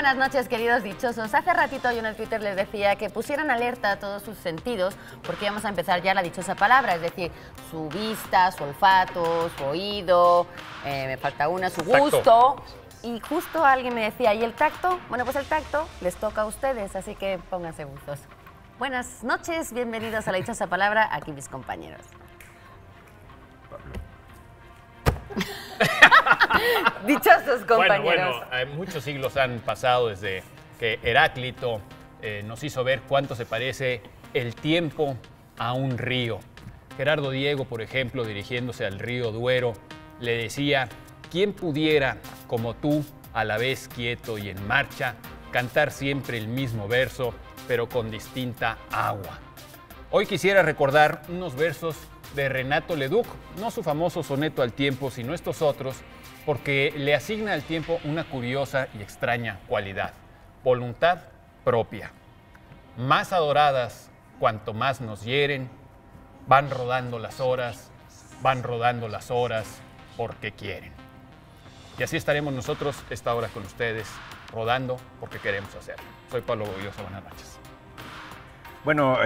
buenas noches, queridos dichosos. Hace ratito yo en el Twitter les decía que pusieran alerta a todos sus sentidos porque vamos a empezar ya la dichosa palabra, es decir, su vista, su olfato, su oído, me falta una, su gusto. Y justo alguien me decía, ¿y el tacto? Bueno, pues el tacto les toca a ustedes, así que pónganse buzos. Buenas noches, bienvenidos a la dichosa palabra, aquí mis compañeros. Dichosos compañeros. Bueno, muchos siglos han pasado desde que Heráclito nos hizo ver cuánto se parece el tiempo a un río. Gerardo Diego, por ejemplo, dirigiéndose al río Duero, le decía: ¿quién pudiera, como tú, a la vez quieto y en marcha, cantar siempre el mismo verso, pero con distinta agua? Hoy quisiera recordar unos versos de Renato Leduc, no su famoso soneto al tiempo, sino estos otros, porque le asigna al tiempo una curiosa y extraña cualidad: voluntad propia. Más adoradas cuanto más nos hieren, van rodando las horas porque quieren. Y así estaremos nosotros esta hora con ustedes, rodando porque queremos hacerlo. Soy Pablo Bovilloso, buenas noches. Bueno,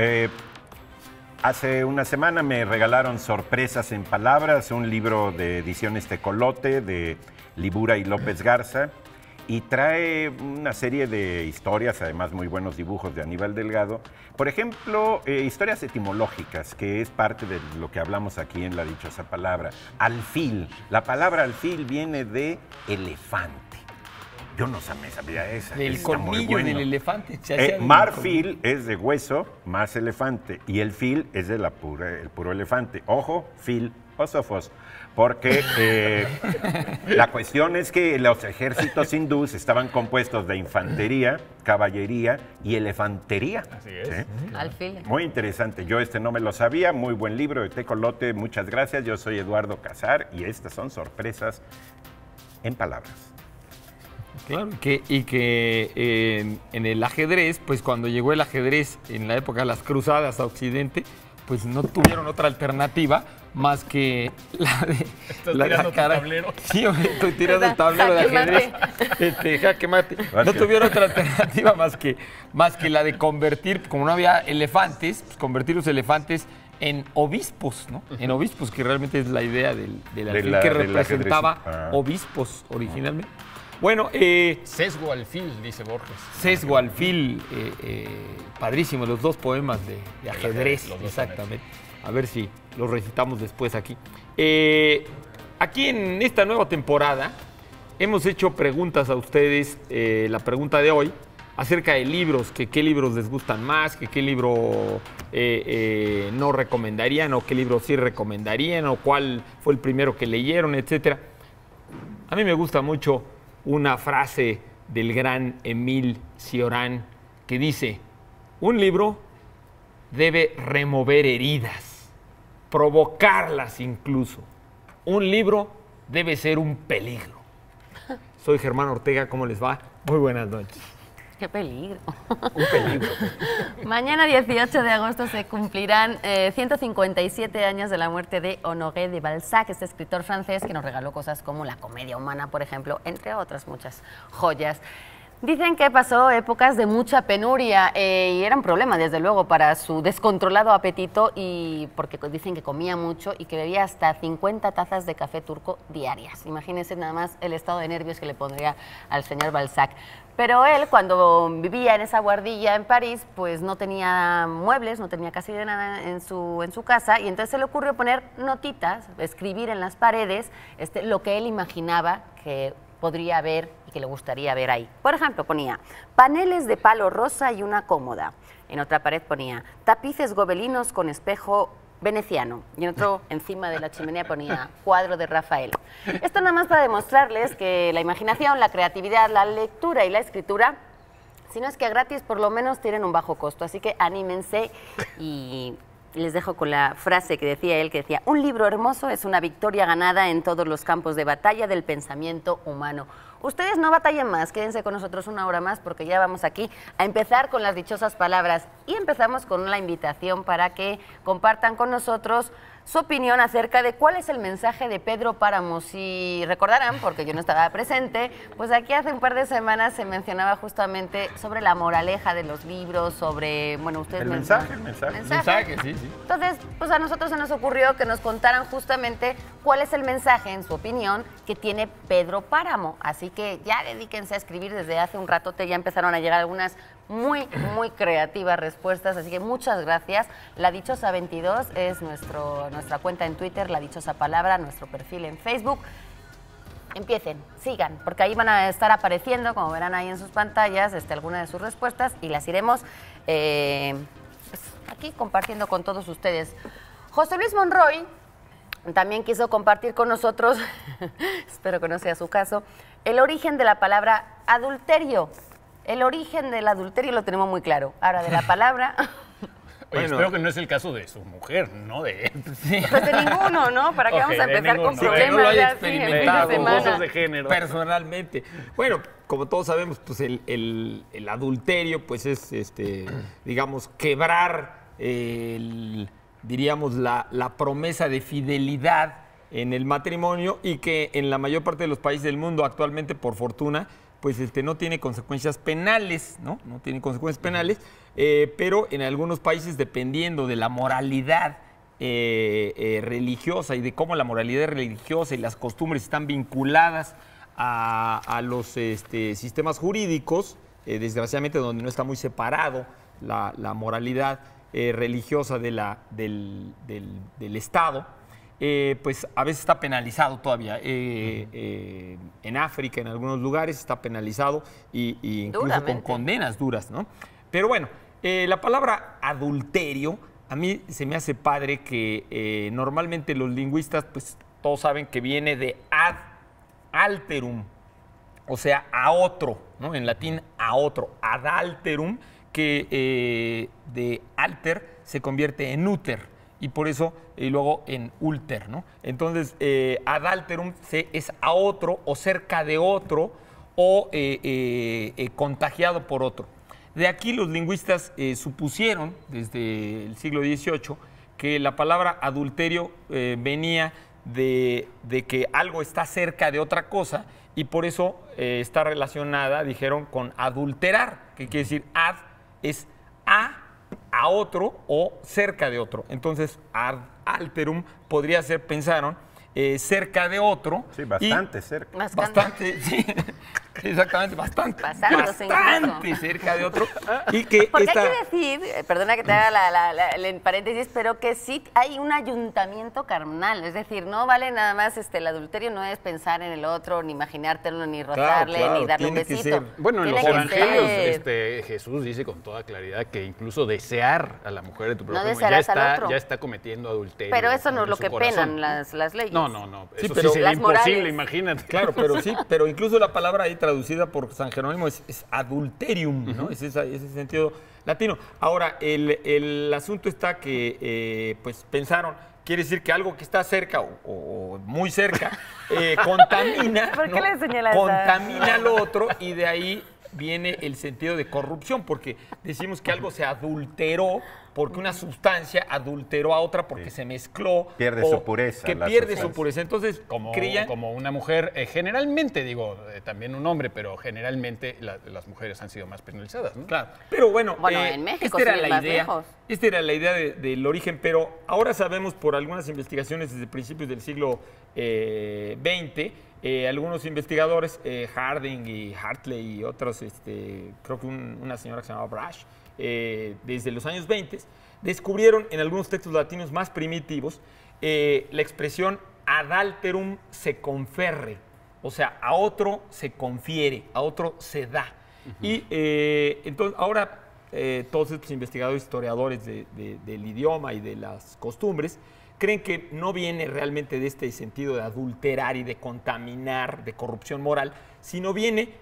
hace una semana me regalaron Sorpresas en Palabras, un libro de ediciones Tecolote de Libura y López Garza, y trae una serie de historias, además muy buenos dibujos de Aníbal Delgado. Por ejemplo, historias etimológicas, que es parte de lo que hablamos aquí en la dichosa palabra. Alfil, la palabra alfil viene de elefante. Yo no sabía esa. El colmillo del elefante. Marfil es de hueso más elefante y el fil es de el puro elefante. Ojo, filósofos, porque la cuestión es que los ejércitos hindús estaban compuestos de infantería, caballería y elefantería. Así es. ¿Sí? Alfil. Muy interesante. Yo no me lo sabía. Muy buen libro de Tecolote. Muchas gracias. Yo soy Eduardo Casar y estas son Sorpresas en Palabras. Claro, y que en el ajedrez, pues cuando llegó el ajedrez en la época de las cruzadas a Occidente, pues no tuvieron otra alternativa más que la de... ¿Estás tirando tu tablero? Sí, estoy tirando el tablero de ajedrez. Jaque mate. No tuvieron otra alternativa más que la de convertir, como no había elefantes, pues convertir los elefantes en obispos, ¿no? En obispos, que realmente es la idea del alfil, que representaba obispos originalmente. Bueno, Sesgo al fil, dice Borges. Sesgo al fil, padrísimo, los dos poemas de ajedrez, exactamente. A ver si los recitamos después aquí. Aquí en esta nueva temporada hemos hecho preguntas a ustedes, la pregunta de hoy, acerca de libros, que qué libros les gustan más, que qué libro no recomendarían, o qué libro sí recomendarían, o cuál fue el primero que leyeron, etcétera. A mí me gusta mucho una frase del gran Émile Cioran que dice: un libro debe remover heridas, provocarlas incluso. Un libro debe ser un peligro. Soy Germán Ortega, ¿cómo les va? Muy buenas noches. ¡Qué peligro! Un peligro. Mañana 18 de agosto se cumplirán 157 años de la muerte de Honoré de Balzac, este escritor francés que nos regaló cosas como La comedia humana, por ejemplo, entre otras muchas joyas. Dicen que pasó épocas de mucha penuria y era un problema, desde luego, para su descontrolado apetito, y porque dicen que comía mucho y que bebía hasta 50 tazas de café turco diarias. Imagínense nada más el estado de nervios que le pondría al señor Balzac. Pero él, cuando vivía en esa guardilla en París, pues no tenía muebles, no tenía casi de nada en su casa, y entonces se le ocurrió poner notitas, escribir en las paredes lo que él imaginaba que podría ver y que le gustaría ver ahí. Por ejemplo, ponía paneles de palo rosa y una cómoda. En otra pared ponía tapices gobelinos con espejo veneciano, y en otro, encima de la chimenea, ponía cuadro de Rafael. Esto nada más para demostrarles que la imaginación, la creatividad, la lectura y la escritura, si no es que gratis, por lo menos tienen un bajo costo. Así que anímense, y les dejo con la frase que decía él, que decía: un libro hermoso es una victoria ganada en todos los campos de batalla del pensamiento humano. Ustedes no batallen más, quédense con nosotros una hora más, porque ya vamos aquí a empezar con las dichosas palabras. Y empezamos con la invitación para que compartan con nosotros su opinión acerca de cuál es el mensaje de Pedro Páramo. Si recordarán, porque yo no estaba presente, pues aquí hace un par de semanas se mencionaba justamente sobre la moraleja de los libros, sobre, bueno, ustedes... El mensaje, sí. Entonces, pues a nosotros se nos ocurrió que nos contaran justamente cuál es el mensaje, en su opinión, que tiene Pedro Páramo. Así que ya dedíquense a escribir desde hace un ratote, ya empezaron a llegar algunas muy creativas respuestas, así que muchas gracias. La Dichosa 22 es nuestra cuenta en Twitter, La Dichosa Palabra, nuestro perfil en Facebook. Empiecen, sigan, porque ahí van a estar apareciendo, como verán ahí en sus pantallas, algunas de sus respuestas y las iremos pues, aquí compartiendo con todos ustedes. José Luis Monroy también quiso compartir con nosotros, espero que no sea su caso, el origen de la palabra adulterio. El origen del adulterio lo tenemos muy claro. Ahora, de la palabra... Oye, espero que no es el caso de su mujer, ¿no? De él. Sí. Pues de ninguno, ¿no? ¿Para qué vamos a empezar con problemas? No lo haya experimentado con cosas de género. Personalmente. Bueno, como todos sabemos, pues el adulterio, pues es, digamos, quebrar, diríamos, la promesa de fidelidad en el matrimonio y que en la mayor parte de los países del mundo actualmente, por fortuna, pues no tiene consecuencias penales, ¿no? No tiene consecuencias penales, pero en algunos países, dependiendo de la moralidad religiosa y de cómo la moralidad religiosa y las costumbres están vinculadas a los sistemas jurídicos, desgraciadamente donde no está muy separado la moralidad religiosa del Estado, pues a veces está penalizado todavía. En África, en algunos lugares, está penalizado y incluso con condenas duras, ¿no? Pero bueno, la palabra adulterio, a mí se me hace padre que normalmente los lingüistas, pues todos saben que viene de ad alterum, o sea, a otro, ¿no? En latín, a otro, ad alterum, que de alter se convierte en úter. Y por eso, y luego en ulter, ¿no? Entonces, ad alterum es a otro, o cerca de otro, o contagiado por otro. De aquí los lingüistas supusieron, desde el siglo XVIII, que la palabra adulterio venía de que algo está cerca de otra cosa, y por eso está relacionada, dijeron, con adulterar, que quiere decir ad es a otro o cerca de otro. Entonces, ad alterum podría ser, pensaron, cerca de otro. Sí, bastante cerca. Bastante, sí. Exactamente, bastante cerca de otro. Y que porque hay que decir, perdona que te haga el paréntesis, pero que sí hay un ayuntamiento carnal. Es decir, no vale nada más el adulterio, no es pensar en el otro, ni imaginártelo, ni rozarle, ni darle un besito. Bueno, en los evangelios Jesús dice con toda claridad que incluso desear a la mujer de tu prójimo ya está cometiendo adulterio. Pero eso no es lo que penan las leyes. No. Eso sí sería imposible, imagínate. Claro, pero sí, pero incluso la palabra ahí traducida por San Jerónimo es adulterium, ¿no? Es ese sentido latino. Ahora, el asunto está que, pues, pensaron, quiere decir que algo que está cerca o muy cerca contamina, ¿por qué le señalas contamina al otro, y de ahí viene el sentido de corrupción, porque decimos que algo se adulteró porque una sustancia adulteró a otra porque se mezcló. Pierde su pureza. Que pierde su pureza. Entonces, como una mujer, generalmente, digo, también un hombre, pero generalmente las mujeres han sido más penalizadas, ¿no? Claro. Pero bueno, en México esta era la idea del origen, pero ahora sabemos por algunas investigaciones desde principios del siglo XX, algunos investigadores, Harding y Hartley y otros, creo que una señora que se llamaba Brash, desde los años 20, descubrieron en algunos textos latinos más primitivos la expresión ad alterum se conferre, o sea, a otro se confiere, a otro se da. Y entonces ahora todos estos investigadores, historiadores del idioma y de las costumbres, creen que no viene realmente de este sentido de adulterar y de contaminar, de corrupción moral, sino viene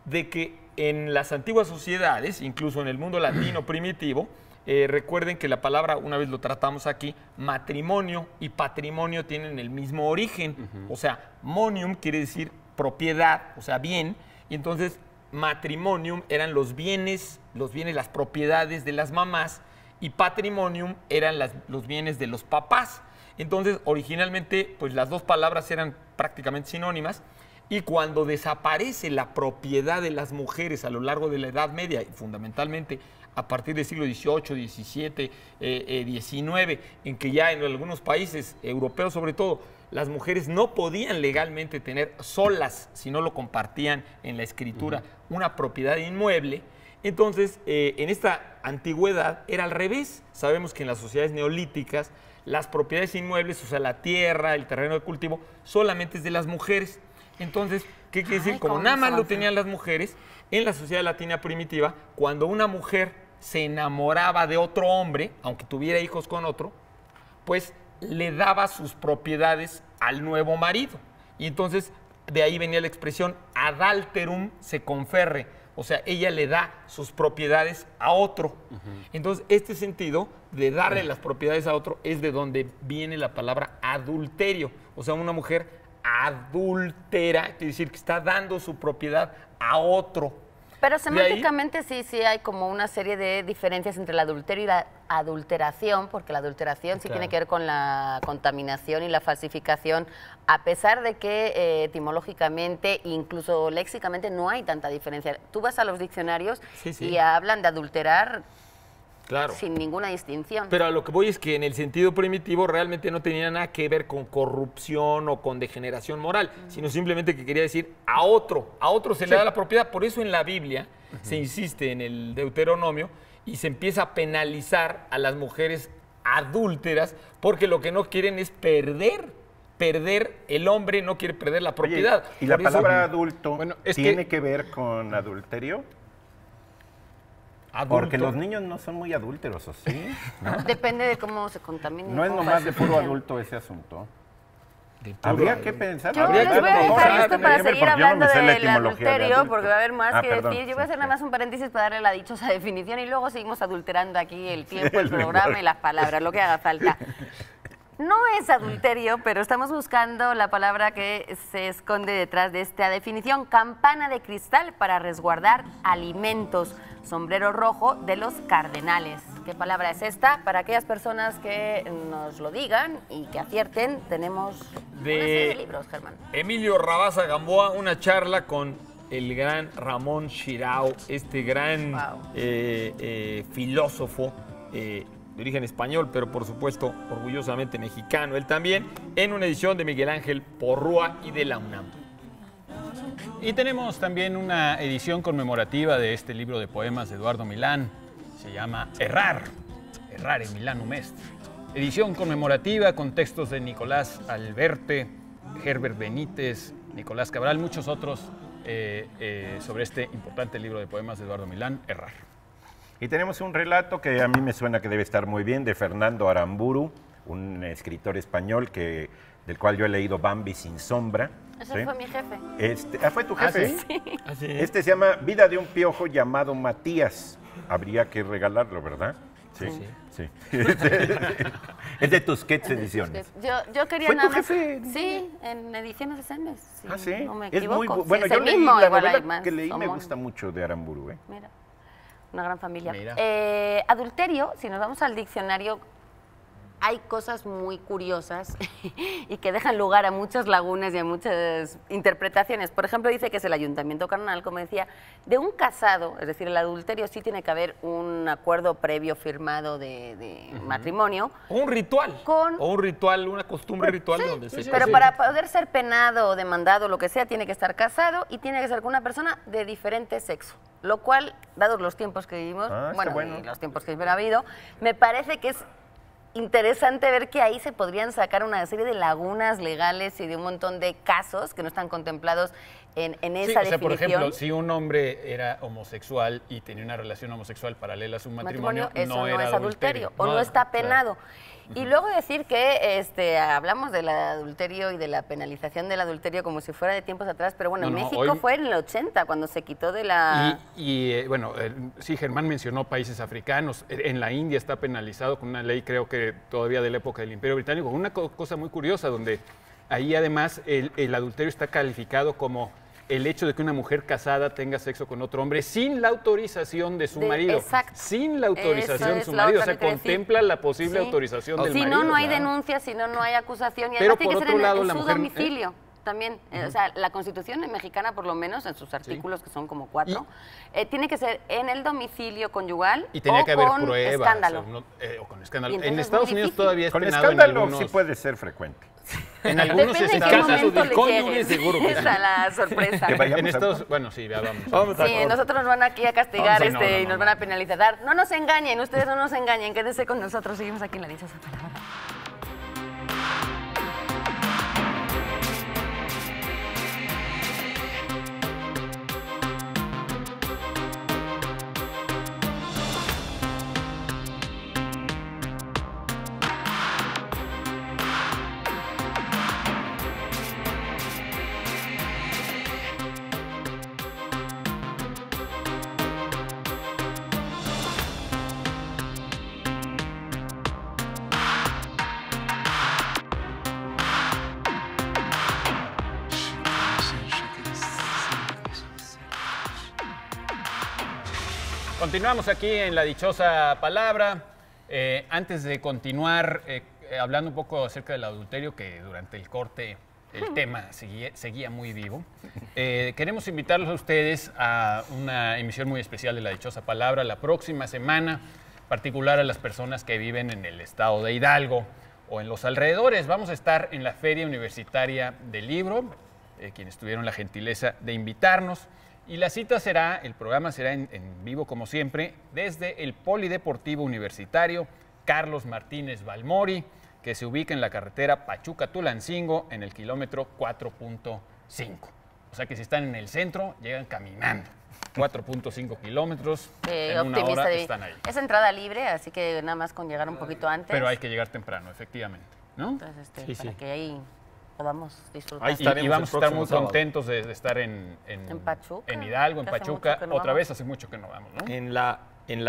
de que en las antiguas sociedades, incluso en el mundo latino primitivo, recuerden que la palabra, una vez lo tratamos aquí, matrimonio y patrimonio tienen el mismo origen. O sea, monium quiere decir propiedad, o sea, bien, y entonces matrimonium eran los bienes, las propiedades de las mamás, y patrimonium eran los bienes de los papás. Entonces, originalmente, pues las dos palabras eran prácticamente sinónimas. Y cuando desaparece la propiedad de las mujeres a lo largo de la Edad Media, y fundamentalmente a partir del siglo XVIII, XVII, XIX, en que ya en algunos países europeos sobre todo, las mujeres no podían legalmente tener solas, si no lo compartían en la escritura, una propiedad inmueble. Entonces, en esta antigüedad era al revés. Sabemos que en las sociedades neolíticas las propiedades inmuebles, o sea, la tierra, el terreno de cultivo, solamente es de las mujeres. Entonces, ¿qué quiere decir? Como nada más lo tenían las mujeres, en la sociedad latina primitiva, cuando una mujer se enamoraba de otro hombre, aunque tuviera hijos con otro, pues le daba sus propiedades al nuevo marido. Y entonces, de ahí venía la expresión ad alterum se conferre, o sea, ella le da sus propiedades a otro. Entonces, este sentido de darle las propiedades a otro es de donde viene la palabra adulterio. O sea, una mujer adúltera, quiere decir que está dando su propiedad a otro. Pero semánticamente sí hay como una serie de diferencias entre el adulterio y la adulteración, porque la adulteración sí tiene que ver con la contaminación y la falsificación, a pesar de que etimológicamente, incluso léxicamente, no hay tanta diferencia. Tú vas a los diccionarios y hablan de adulterar sin ninguna distinción. Pero a lo que voy es que en el sentido primitivo realmente no tenía nada que ver con corrupción o con degeneración moral, sino simplemente que quería decir a otro se le da la propiedad. Por eso en la Biblia se insiste en el Deuteronomio y se empieza a penalizar a las mujeres adúlteras porque lo que no quieren es perder, el hombre no quiere perder la propiedad. Oye, ¿y la palabra adulto tiene que ver con adulterio? Adulto. Porque los niños no son muy adúlteros, ¿o sí? ¿No? Depende de cómo se contaminen. No es nomás de puro adulto ese asunto. Habría que pensar. Yo les voy a dejar esto para seguir hablando del adulterio, porque va a haber más que decir. Yo voy a hacer nada más un paréntesis para darle la dichosa definición y luego seguimos adulterando aquí el tiempo, el programa y las palabras, lo que haga falta. No es adulterio, pero estamos buscando la palabra que se esconde detrás de esta definición. Campana de cristal para resguardar alimentos. Sombrero rojo de los cardenales. ¿Qué palabra es esta? Para aquellas personas que nos lo digan y que acierten, tenemos una serie de libros, Germán. Emilio Rabasa Gamboa, una charla con el gran Ramón Xirau, este gran filósofo de origen español, pero por supuesto orgullosamente mexicano, él también, en una edición de Miguel Ángel Porrúa y de la UNAM. Y tenemos también una edición conmemorativa de este libro de poemas de Eduardo Milán. Se llama Errare Milanum Est. Edición conmemorativa con textos de Nicolás Alberte, Herbert Benítez, Nicolás Cabral, muchos otros sobre este importante libro de poemas de Eduardo Milán, Errare. Y tenemos un relato que a mí me suena que debe estar muy bien, de Fernando Aramburu, un escritor español del cual yo he leído Bambi sin sombra. Ese fue mi jefe. ¿Fue tu jefe? Sí. Sí. Este se llama Vida de un piojo llamado Matías. Habría que regalarlo, ¿verdad? Sí. Es de Tusquets Ediciones. Yo quería ¿Fue nada tu más. jefe? Sí, en Ediciones de Sendes. Sí. No me Es muy equivoco. bueno. Es Yo el leí mismo, la igual hay novela más, que leí, me somos. gusta mucho de Aramburu. Mira, una gran familia. Mira. Adulterio, si nos vamos al diccionario, hay cosas muy curiosas y que dejan lugar a muchas lagunas y a muchas interpretaciones. Por ejemplo, dice que es el ayuntamiento carnal, como decía, de un casado, es decir, el adulterio sí tiene que haber un acuerdo previo firmado de matrimonio. O un ritual. O un ritual, una costumbre ritual donde se... Pero para poder ser penado o demandado, lo que sea, tiene que estar casado y tiene que ser con una persona de diferente sexo. Lo cual, dados los tiempos que vivimos, y los tiempos que siempre ha habido, me parece que es interesante ver que ahí se podrían sacar una serie de lagunas legales y de un montón de casos que no están contemplados en esa definición. Por ejemplo, si un hombre era homosexual y tenía una relación homosexual paralela a su matrimonio, eso no era es adulterio o no está penado. Y luego decir que hablamos del adulterio y de la penalización del adulterio como si fuera de tiempos atrás, pero bueno, en México fue en el 80 cuando se quitó de la... Sí, Germán mencionó países africanos. En la India está penalizado con una ley, creo que todavía de la época del Imperio Británico. Una cosa muy curiosa, donde ahí además el adulterio está calificado como el hecho de que una mujer casada tenga sexo con otro hombre sin la autorización de su marido. Exacto. Sin la autorización de su la marido. O otra sea, que quiere contempla decir. la posible autorización del Si marido. no, no hay claro. denuncia, si no, no hay acusación. Y Pero además tiene por que ser otro lado, en la su mujer, domicilio. También, o sea, la Constitución mexicana, por lo menos, en sus artículos, que son como 4, tiene que ser en el domicilio conyugal Y tenía o que haber con pruebas. escándalo. O con escándalo. Y entonces En es Estados muy Unidos difícil. todavía es Con penado en escándalo algunos... sí puede ser frecuente. En algunos Depende de qué estados... momento del le cónyuge, llegues. seguro que sí. Esa es la sorpresa. Que vayamos En a- Estados... Bueno, sí, ya vamos. Vamos a Sí, nosotros nos van aquí a castigar Sí, no, y no, nos no. van a penalizar. No nos engañen, ustedes no nos engañen, quédense con nosotros, seguimos aquí en La Dichosa Palabra. Continuamos aquí en La Dichosa Palabra. Antes de continuar hablando un poco acerca del adulterio, que durante el corte el tema seguía muy vivo, queremos invitarlos a ustedes a una emisión muy especial de La Dichosa Palabra la próxima semana, en particular a las personas que viven en el estado de Hidalgo o en los alrededores. Vamos a estar en la Feria Universitaria del Libro, quienes tuvieron la gentileza de invitarnos. Y la cita será, el programa será en vivo como siempre, desde el Polideportivo Universitario Carlos Martínez Balmori, que se ubica en la carretera Pachuca-Tulancingo en el kilómetro 4.5. O sea que si están en el centro, llegan caminando. 4.5 kilómetros, en una hora están ahí. Es entrada libre, así que nada más con llegar un poquito antes. Pero hay que llegar temprano, efectivamente, ¿no? Entonces, Sí, para sí. que ahí podamos disfrutar. Ahí Y estaremos vamos a el estar muy próximo sábado. contentos de estar en Pachuca. en Hidalgo, en Que hace Pachuca. mucho que no Otra vamos. vez, hace mucho que no vamos, ¿no? En la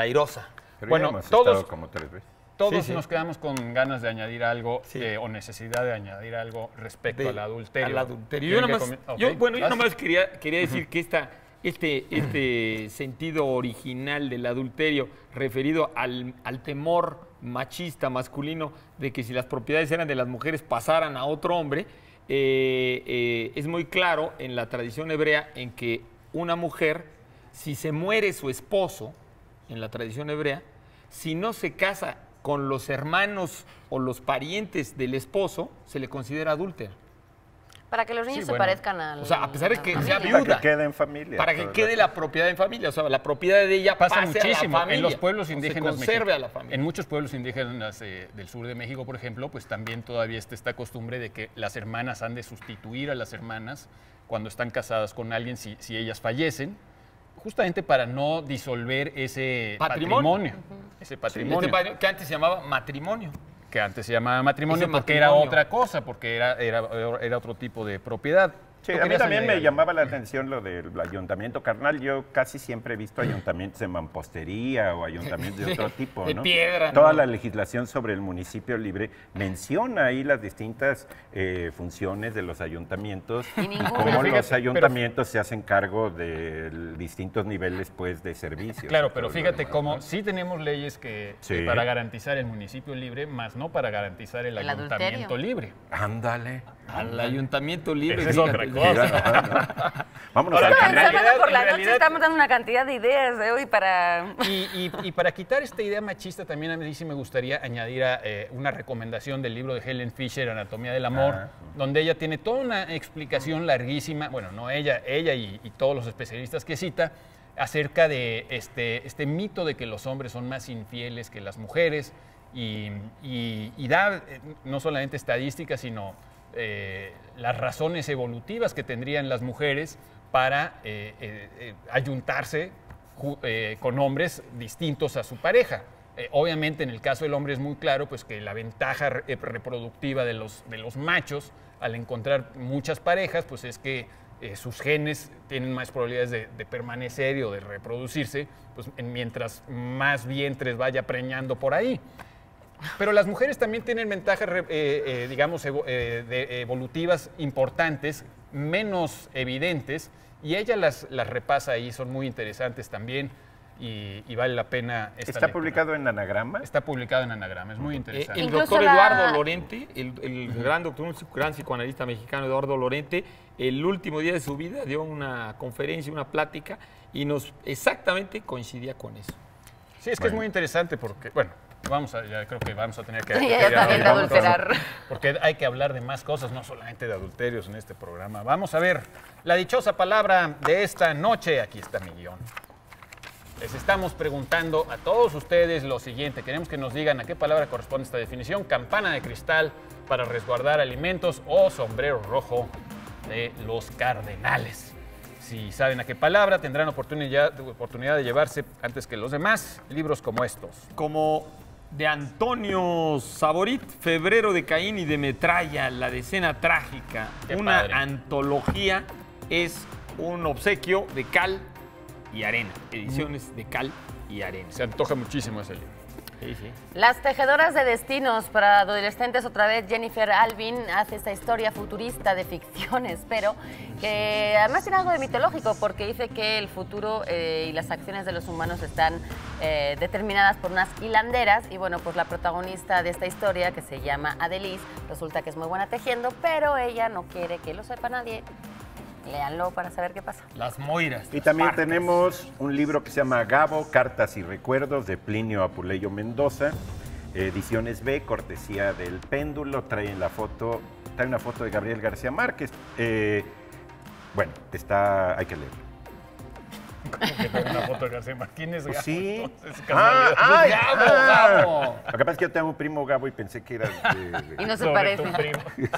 Airosa. Pero Bueno, ya hemos todos- estado como 3 veces. Todos Sí, sí. nos quedamos con ganas de añadir algo Sí. o necesidad de añadir algo respecto De- al adulterio. Al adulterio. ¿Quieren Yo que nada más, comi- yo, Ok, bueno, yo vas. nada más quería decir que este sentido original del adulterio referido al temor machista masculino de que si las propiedades eran de las mujeres pasaran a otro hombre, es muy claro en la tradición hebrea en que una mujer, si se muere su esposo, en la tradición hebrea, si no se casa con los hermanos o los parientes del esposo, se le considera adúltera. Para que los niños Sí, se bueno. parezcan al... O sea, a pesar de que la sea familia. Para viuda. que quede en familia. Para que toda quede la propiedad en familia, o sea, la propiedad de ella Pasa pase muchísimo a la familia. en los pueblos o indígenas se conserve mexicanos. a la familia. En muchos pueblos indígenas del sur de México, por ejemplo, pues también todavía está esta costumbre de que las hermanas han de sustituir a las hermanas cuando están casadas con alguien si ellas fallecen, justamente para no disolver ese Patrimonio. ese Este patrimonio. patrimonio que antes se llamaba matrimonio. Que antes se llamaba matrimonio Ese porque era matrimonio. otra cosa, porque era otro tipo de propiedad. Sí, ¿Tú a mí querías también me añadir algo? llamaba la atención lo del ayuntamiento carnal. Yo casi siempre he visto ayuntamientos de mampostería o ayuntamientos de otro tipo, De ¿no? piedra, Toda ¿no? la legislación sobre el municipio libre menciona ahí las distintas funciones de los ayuntamientos Y y ninguna. cómo Pero fíjate, los ayuntamientos se hacen cargo de distintos niveles pues, de servicios. Claro, y pero todo lo fíjate demás, cómo ¿no? sí tenemos leyes que Sí. para garantizar el municipio libre, más no para garantizar el El ayuntamiento adulterio. libre. Ándale. Al ayuntamiento libre. Esa es fíjate. otra cosa. Vámonos Ahora, al No, en el canal. sábado por en la noche realidad- estamos dando una cantidad de ideas de hoy para... Y para quitar esta idea machista, también a mí sí me gustaría añadir una recomendación del libro de Helen Fisher, Anatomía del Amor, donde ella tiene toda una explicación larguísima, bueno, no ella y todos los especialistas que cita, acerca de este mito de que los hombres son más infieles que las mujeres y da no solamente estadísticas, sino las razones evolutivas que tendrían las mujeres para ayuntarse con hombres distintos a su pareja. Obviamente en el caso del hombre es muy claro pues, que la ventaja reproductiva de los machos al encontrar muchas parejas pues, es que sus genes tienen más probabilidades de permanecer o de reproducirse pues, mientras más vientres vaya preñando por ahí. Pero las mujeres también tienen ventajas, digamos, evolutivas importantes, menos evidentes, y ella las repasa ahí, son muy interesantes también. Y vale la pena esta ¿Está lectura. publicado en Anagrama? Está publicado en Anagrama, es muy interesante. El Incluso doctor la- Eduardo Lorente, el gran doctor, un gran psicoanalista mexicano, Eduardo Lorente, el último día de su vida dio una conferencia, una plática, y exactamente coincidía con eso. Sí, es que es muy interesante porque, bueno, ya creo que vamos a tener que... Ya también de adulterar. Porque hay que hablar de más cosas, no solamente de adulterios en este programa. Vamos a ver la dichosa palabra de esta noche. Aquí está mi guión. Les estamos preguntando a todos ustedes lo siguiente. Queremos que nos digan a qué palabra corresponde esta definición. Campana de cristal para resguardar alimentos o sombrero rojo de los cardenales. Si saben a qué palabra, tendrán oportunidad de llevarse, antes que los demás, libros como estos. Como de Antonio Saborit, Febrero de Caín y de Metralla, la decena trágica. Qué Una padre. antología, es un obsequio de Cal y Arena. Ediciones de Cal y Arena. Se antoja muchísimo ese libro. Sí, sí. Las tejedoras de destinos para adolescentes, otra vez Jennifer Alvin hace esta historia futurista de ficción, espero, que además tiene algo de mitológico porque dice que el futuro y las acciones de los humanos están determinadas por unas hilanderas y bueno, pues la protagonista de esta historia, que se llama Adelise, resulta que es muy buena tejiendo, pero ella no quiere que lo sepa nadie. Léanlo para saber qué pasa. Las Moiras. Y también Espartas. tenemos un libro que se llama Gabo, Cartas y Recuerdos, de Plinio Apuleyo Mendoza, ediciones B, cortesía del Péndulo, trae una foto de Gabriel García Márquez. Bueno, hay que leerlo. Que tengo una foto de García Martínez. Pues sí. Entonces, casualidad. ¡Ay! Gabo. Lo que pasa es que yo tengo un primo Gabo y pensé que era Y no se Sobre tu parece. primo.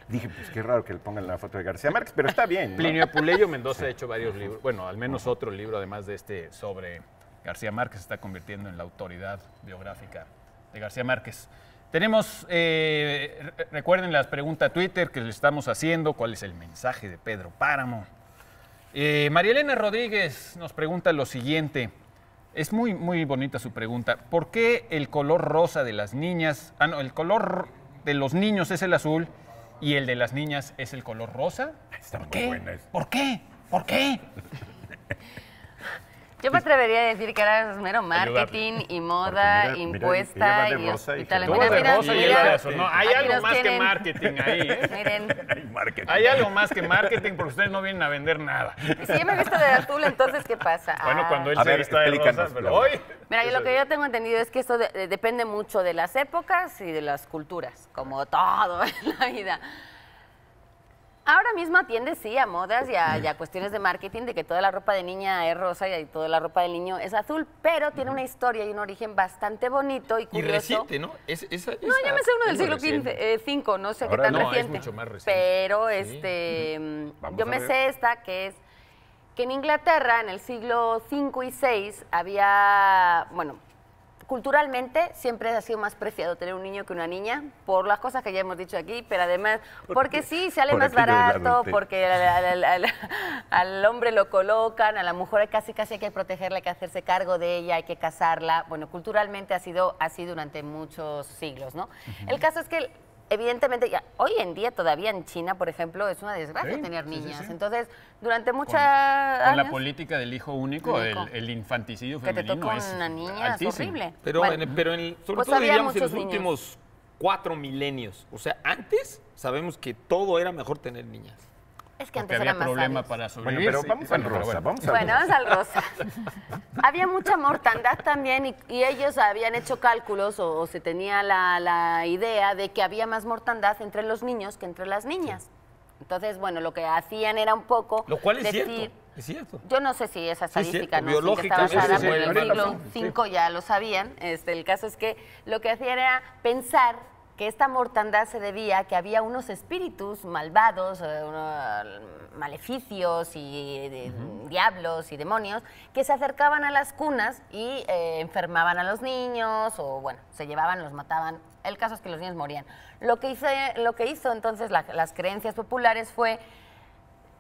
Dije, pues qué raro que le pongan la foto de García Márquez, pero está bien, ¿no? Plinio Apuleyo Mendoza ha hecho varios libros, bueno, al menos otro libro, además de este, sobre García Márquez, se está convirtiendo en la autoridad biográfica de García Márquez. Tenemos, recuerden la pregunta Twitter que le estamos haciendo, ¿cuál es el mensaje de Pedro Páramo? María Elena Rodríguez nos pregunta lo siguiente, es muy, muy bonita su pregunta, ¿por qué el color rosa de las niñas, el color de los niños es el azul y el de las niñas es el color rosa? Está muy ¿Qué? buena esta. ¿Por qué? ¿Por qué? Yo me atrevería a decir que era mero marketing y moda Porque mira, impuesta ella va de y rosa y hospital. se Tú Mira, de mira, rosa y mira. él de azul. No, hay Aquí algo los más que tienen. marketing ahí, ¿eh? Miren, Ay, marketing. Hay algo más que marketing porque ustedes no vienen a vender nada. si yo me he visto de azul, entonces ¿qué pasa? Bueno, Ah. cuando él A se ver, vista de rosa, explícanos, pero Laura. hoy... Mira, yo lo que yo tengo entendido es que esto depende mucho de las épocas y de las culturas, como todo en la vida. Ahora mismo atiende, sí, a modas y a cuestiones de marketing, de que toda la ropa de niña es rosa y toda la ropa del niño es azul, pero tiene una historia y un origen bastante bonito y Y curioso. reciente, ¿no? No, ya me sé uno del siglo V, no sé Ahora qué tan no, es reciente. mucho más reciente. Pero Vamos yo a me ver. sé esta, que es que en Inglaterra, en el siglo V y VI, había, bueno, culturalmente siempre ha sido más preciado tener un niño que una niña, por las cosas que ya hemos dicho aquí, pero además, porque sí, sale Por más aquello del barato, adulterio. porque al hombre lo colocan, a la mujer casi hay que protegerla, hay que hacerse cargo de ella, hay que casarla. Bueno, culturalmente ha sido así durante muchos siglos, ¿no? El caso es que evidentemente, hoy en día todavía en China, por ejemplo, es una desgracia Sí, tener sí, sí, niñas. sí. Entonces, durante muchos Con la años, política del hijo único, Único. el infanticidio que te femenino toca es una niña, es altísimo. horrible. Pero, Bueno, sobre pues todo había diríamos en los muchos niños. últimos 4 milenios. O sea, antes sabemos que todo era mejor tener niñas. es que Porque antes había era más problema sabios. para Bueno, sobrevivir. pero sí. vamos al Bueno, pero rosa, bueno. vamos al Bueno, rosa. vamos al rosa. Había mucha mortandad también y ellos habían hecho cálculos o se tenía la idea de que había más mortandad entre los niños que entre las niñas. Entonces, bueno, lo que hacían era un poco Lo cual es decir, cierto. Es cierto. yo no sé si esa Sí, es estadística cierto, no sé en qué está biológicamente, basada, sí, pero en el ahorita siglo sí. V ya lo sabían. El caso es que lo que hacían era pensar que esta mortandad se debía a que había unos espíritus malvados, maleficios y diablos y demonios que se acercaban a las cunas y enfermaban a los niños o, bueno, se llevaban, los mataban. El caso es que los niños morían. Lo que hizo entonces las creencias populares fue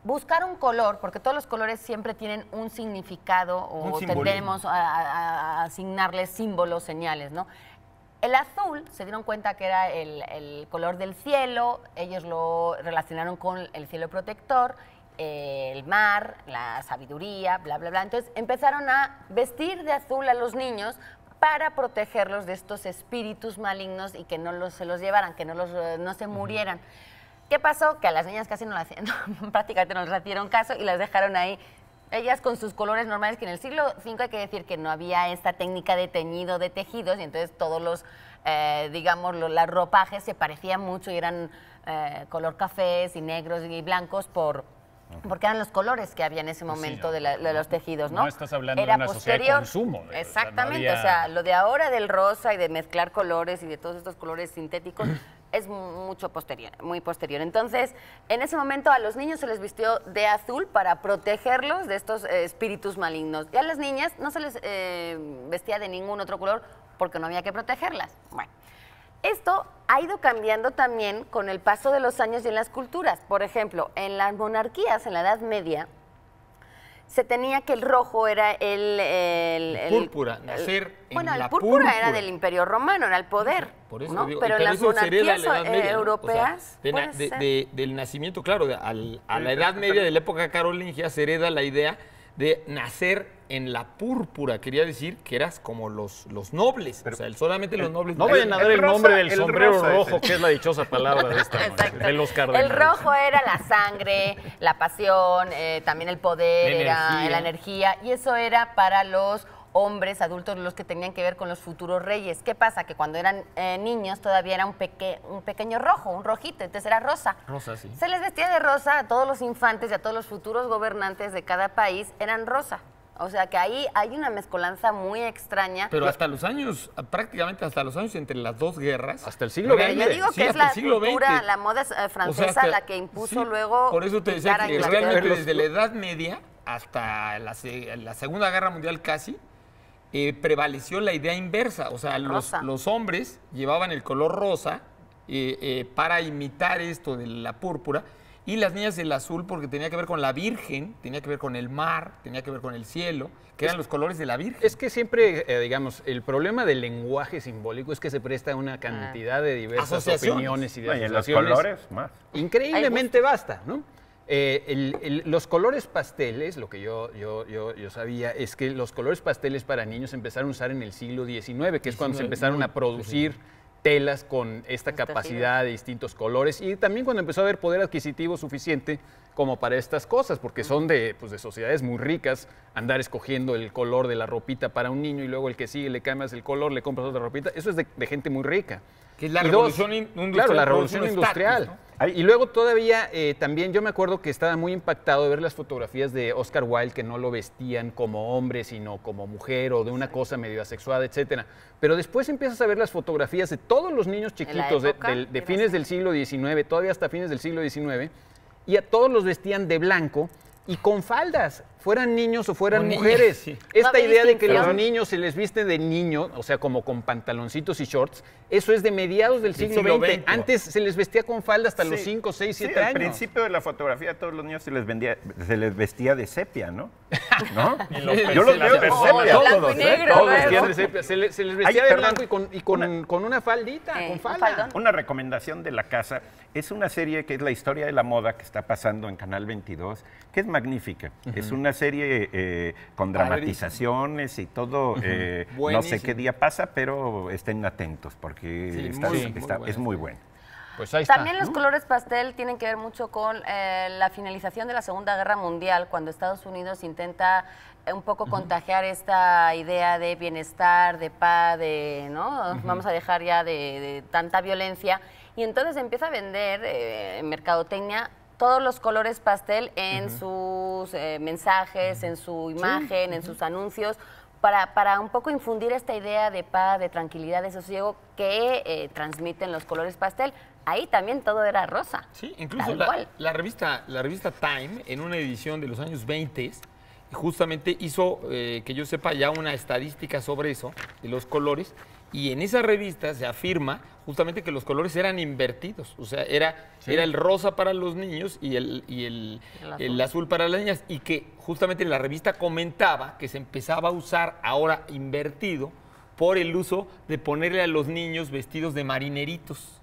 buscar un color, porque todos los colores siempre tienen un significado o Un simbolismo. tendemos a asignarles símbolos, señales, ¿no? El azul se dieron cuenta que era el color del cielo, ellos lo relacionaron con el cielo protector el mar, la sabiduría, bla, bla, bla. Entonces empezaron a vestir de azul a los niños para protegerlos de estos espíritus malignos y que no se los llevaran, que no se murieran. ¿Qué pasó? Que a las niñas casi no las hacían, prácticamente no les hicieron caso y las dejaron ahí. Ellas con sus colores normales, que en el siglo V hay que decir que no había esta técnica de teñido de tejidos y entonces todos los, digamos, los ropajes se parecían mucho y eran color cafés y negros y blancos porque eran los colores que había en ese momento de los tejidos, ¿no? No estás hablando Era de una sociedad de consumo. Exactamente, o sea, lo de ahora del rosa y de mezclar colores y de todos estos colores sintéticos es muy posterior. Entonces, en ese momento a los niños se les vistió de azul para protegerlos de estos espíritus malignos. Y a las niñas no se les vestía de ningún otro color porque no había que protegerlas. Bueno, esto ha ido cambiando también con el paso de los años y en las culturas. Por ejemplo, en las monarquías, en la Edad Media, se tenía que el rojo era el púrpura, nacer en la el púrpura era del Imperio Romano, era el poder. Por eso ¿no? digo, pero en las monarquías europeas, o sea, del nacimiento, claro, a la Edad Media de la época carolingia se hereda la idea de nacer en la púrpura. Quería decir que eras como los nobles, o sea, solamente los nobles. No vayan a dar el nombre del sombrero rosa rojo, que es la dichosa palabra de esta noche, de los cardenales. El rojo era la sangre, la pasión, también el poder, la energía, y eso era para los hombres adultos, los que tenían que ver con los futuros reyes. ¿Qué pasa? Que cuando eran niños todavía era un pequeño rojo, un rojito, entonces era rosa. Rosa, sí. Se les vestía de rosa a todos los infantes y a todos los futuros gobernantes de cada país, eran rosa. O sea que ahí hay una mezcolanza muy extraña. Pero hasta los años, prácticamente hasta los años entre las dos guerras. Hasta el siglo XX. Yo digo que es la cultura, la moda francesa la que impuso luego. Por eso te decía que realmente desde la Edad Media hasta la Segunda Guerra Mundial casi, prevaleció la idea inversa. O sea, los hombres llevaban el color rosa para imitar esto de la púrpura, y las niñas el azul porque tenía que ver con la Virgen, tenía que ver con el mar, tenía que ver con el cielo, que eran los colores de la Virgen. Es que siempre, digamos, el problema del lenguaje simbólico es que se presta una cantidad de diversas opiniones y de asociaciones. Y en los colores más. Increíblemente vasta, ¿no? Los colores pasteles, lo que yo sabía, es que los colores pasteles para niños se empezaron a usar en el siglo XIX, que es cuando se empezaron a producir telas con esta capacidad de distintos colores, y también cuando empezó a haber poder adquisitivo suficiente como para estas cosas, porque son de sociedades muy ricas, andar escogiendo el color de la ropita para un niño y luego el que sigue le cambias el color, le compras otra ropita. Eso es de gente muy rica. Que es la revolución industrial. Claro, la revolución industrial. Estatus, ¿no? Y luego todavía también yo me acuerdo que estaba muy impactado de ver las fotografías de Oscar Wilde, que no lo vestían como hombre, sino como mujer o de una cosa medio asexuada, etcétera. Pero después empiezas a ver las fotografías de todos los niños chiquitos de fines del siglo XIX, todavía hasta fines del siglo XIX, y a todos los vestían de blanco y con faldas, fueran niños o fueran mujeres. Sí. Esta No idea de que distinción. los niños se les viste de niño, o sea, como con pantaloncitos y shorts, eso es de mediados del siglo XX. Antes se les vestía con falda hasta los 5, 6, 7 años. Al principio de la fotografía a todos los niños se les vestía de sepia, ¿no? ¿No? Yo los veo de sepia. Blanco y negro, Todos ¿no? vestían de sepia. Se les vestía de blanco y con una faldita, con un falda. faldón. Una recomendación de la casa es una serie que es la historia de la moda que está pasando en Canal 22, que es magnífica. Es una serie con dramatizaciones y todo. No sé qué día pasa, pero estén atentos porque es muy bueno. Pues ahí está. También los colores pastel tienen que ver mucho con la finalización de la Segunda Guerra Mundial, cuando Estados Unidos intenta un poco contagiar esta idea de bienestar, de paz, ¿no? Vamos a dejar ya de tanta violencia. Y entonces empieza a vender en mercadotecnia todos los colores pastel en sus mensajes, en su imagen, en sus anuncios, para un poco infundir esta idea de paz, de tranquilidad, de sosiego que transmiten los colores pastel. Ahí también todo era rosa. Sí, incluso la revista Time, en una edición de los años 20, justamente hizo, que yo sepa, ya una estadística sobre eso, de los colores, y en esa revista se afirma justamente que los colores eran invertidos, o sea, era el rosa para los niños y el azul para las niñas, y que justamente la revista comentaba que se empezaba a usar ahora invertido por el uso de ponerle a los niños vestidos de marineritos.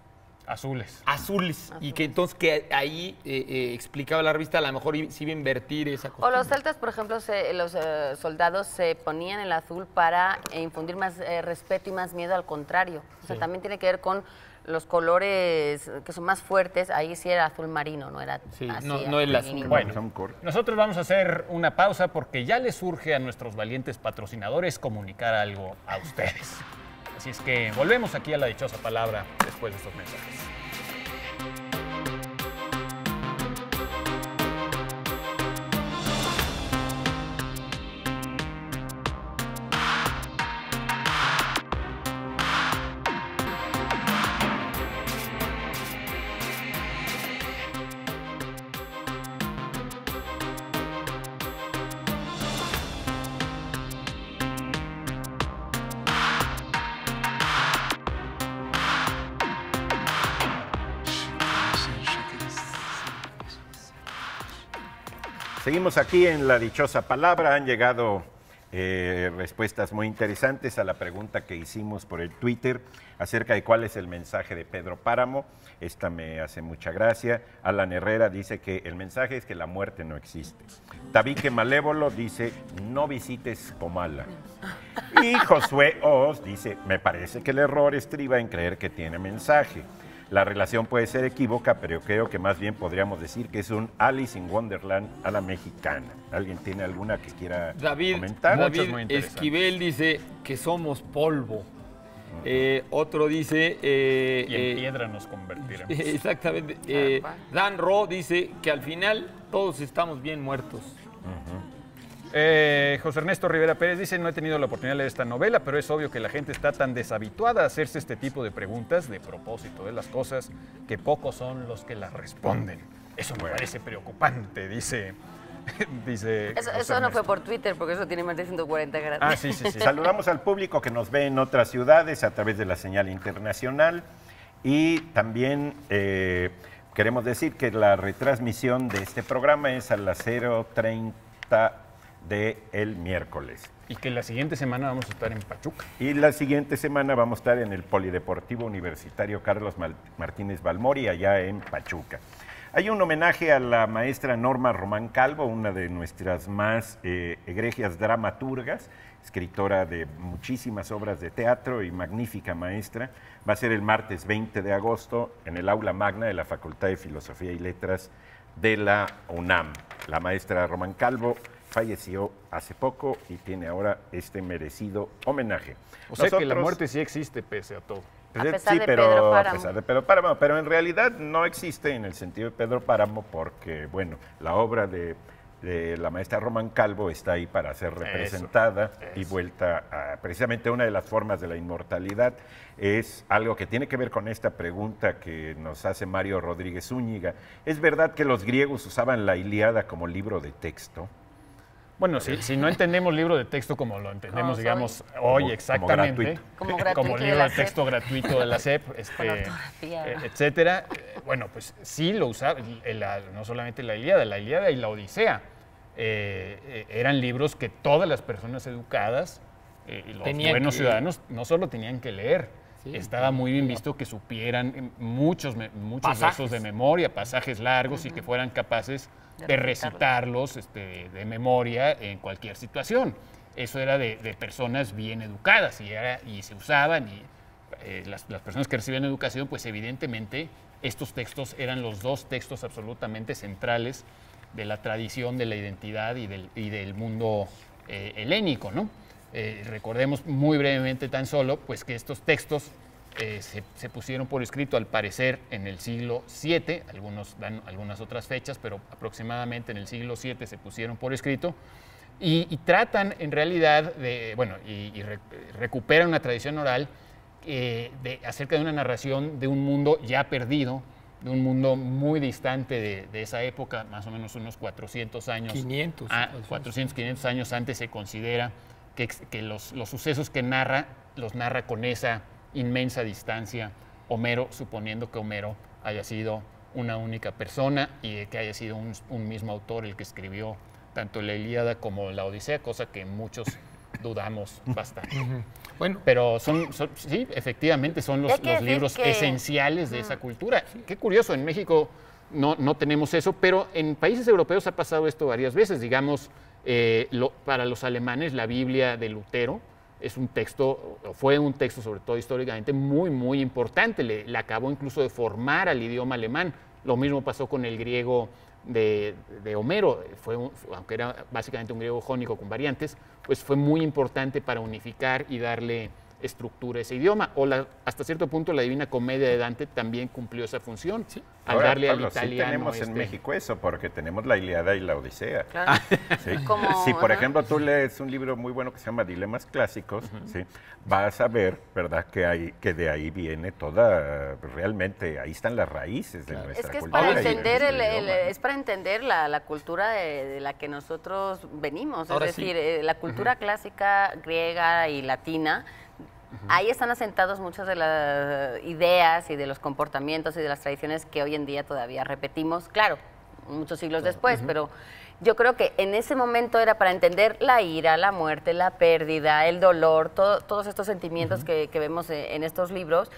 Azules. Azules. Y que entonces que ahí explicaba la revista, a lo mejor se iba a invertir esa O costumbre. los celtas, por ejemplo, los soldados se ponían el azul para infundir más respeto y más miedo, al contrario. O sea, también tiene que ver con los colores que son más fuertes. Ahí sí era azul marino, no era Sí, así. no el azul. mínimo. Bueno, Son cortos. nosotros vamos a hacer una pausa porque ya les surge a nuestros valientes patrocinadores comunicar algo a ustedes. Así es que volvemos aquí a la dichosa palabra después de estos mensajes. Seguimos aquí en La Dichosa Palabra. Han llegado respuestas muy interesantes a la pregunta que hicimos por el Twitter acerca de cuál es el mensaje de Pedro Páramo. Esta me hace mucha gracia. Alan Herrera dice que el mensaje es que la muerte no existe. Tabique Malévolo dice, no visites Comala. Y Josué Oz dice, me parece que el error estriba en creer que tiene mensaje. La relación puede ser equívoca, pero creo que más bien podríamos decir que es un Alice in Wonderland a la mexicana. ¿Alguien tiene alguna que quiera comentar? Muchos muy David interesantes. Esquivel dice que somos polvo. Otro dice... Y en piedra nos convertiremos. Exactamente. Dan Ro dice que al final todos estamos bien muertos. José Ernesto Rivera Pérez dice, no he tenido la oportunidad de leer esta novela, pero es obvio que la gente está tan deshabituada a hacerse este tipo de preguntas de propósito de las cosas que pocos son los que las responden. Eso me parece preocupante, dice José Eso no Ernesto. fue por Twitter, porque eso tiene más de 140 grados. Ah, sí. Saludamos al público que nos ve en otras ciudades a través de la señal internacional y también queremos decir que la retransmisión de este programa es a las 0:30 del miércoles. Y que la siguiente semana vamos a estar en Pachuca. Y la siguiente semana vamos a estar en el Polideportivo Universitario Carlos Martínez Balmori, allá en Pachuca. Hay un homenaje a la maestra Norma Román Calvo, una de nuestras más egregias dramaturgas, escritora de muchísimas obras de teatro y magnífica maestra. Va a ser el martes 20 de agosto en el aula magna de la Facultad de Filosofía y Letras de la UNAM. La maestra Román Calvo falleció hace poco y tiene ahora este merecido homenaje. O sea que la Nosotros- muerte sí existe pese a todo. A pesar sí, de pero Pedro a Páramo. pesar de Pedro Páramo, pero en realidad no existe en el sentido de Pedro Páramo porque, bueno, la obra de la maestra Román Calvo está ahí para ser representada y vuelta a, precisamente una de las formas de la inmortalidad es algo que tiene que ver con esta pregunta que nos hace Mario Rodríguez Zúñiga. ¿Es verdad que los griegos usaban la Ilíada como libro de texto? Bueno, si no entendemos libro de texto como lo entendemos, Como digamos, Como hoy exactamente, gratuito. Como gratuito de libro la de SEP. texto gratuito de la SEP, Con ortografía. etcétera, bueno, pues sí lo usaba, no solamente la Ilíada y la Odisea, eran libros que todas las personas educadas, y los Tenían buenos que- ciudadanos, no solo tenían que leer, Sí, estaba muy bien visto que supieran muchos Pasajes. versos de memoria, pasajes largos y que fueran capaces De de recitarlos. recitarlos de memoria en cualquier situación. Eso era de personas bien educadas y se usaban y las personas que recibían educación, pues evidentemente estos textos eran los dos textos absolutamente centrales de la tradición, de la identidad y del mundo helénico, ¿no? Recordemos muy brevemente tan solo pues que estos textos se pusieron por escrito al parecer en el siglo VII, algunos dan algunas otras fechas, pero aproximadamente en el siglo VII se pusieron por escrito y tratan en realidad de, bueno, recuperan una tradición oral acerca de una narración de un mundo ya perdido, de un mundo muy distante de esa época, más o menos unos 400 años. 500. 400, 500 años antes se considera que los sucesos que narra, los narra con esa inmensa distancia Homero, suponiendo que Homero haya sido una única persona y que haya sido un mismo autor el que escribió tanto la Ilíada como la Odisea, cosa que muchos dudamos bastante. Bueno, Pero sí, efectivamente, son Y hay que los decir libros que- esenciales de esa cultura. Qué curioso, en México no tenemos eso, pero en países europeos ha pasado esto varias veces. Digamos, para los alemanes, la Biblia de Lutero es un texto, fue un texto, sobre todo históricamente, muy, muy importante. Le acabó incluso de formar al idioma alemán. Lo mismo pasó con el griego de Homero, aunque era básicamente un griego jónico con variantes, pues fue muy importante para unificar y darle estructura a ese idioma. Hasta cierto punto la Divina Comedia de Dante también cumplió esa función, al Ahora, darle Pablo, al sí italiano. tenemos en México eso, porque tenemos la Ilíada y la Odisea. Claro. Sí. Como- Si, por ajá. ejemplo, tú lees un libro muy bueno que se llama Dilemas Clásicos, ¿sí? Vas a ver, ¿verdad?, que de ahí viene toda, realmente, ahí están las raíces de nuestra Es que es cultura. para y de entender, nuestro idioma, ¿no? es para entender la cultura de la que nosotros venimos. Ahora Es sí. decir, la cultura clásica, griega y latina, ahí están asentados muchas de las ideas y de los comportamientos y de las tradiciones que hoy en día todavía repetimos, claro, muchos siglos después, pero yo creo que en ese momento era para entender la ira, la muerte, la pérdida, el dolor, todos estos sentimientos que vemos en estos libros.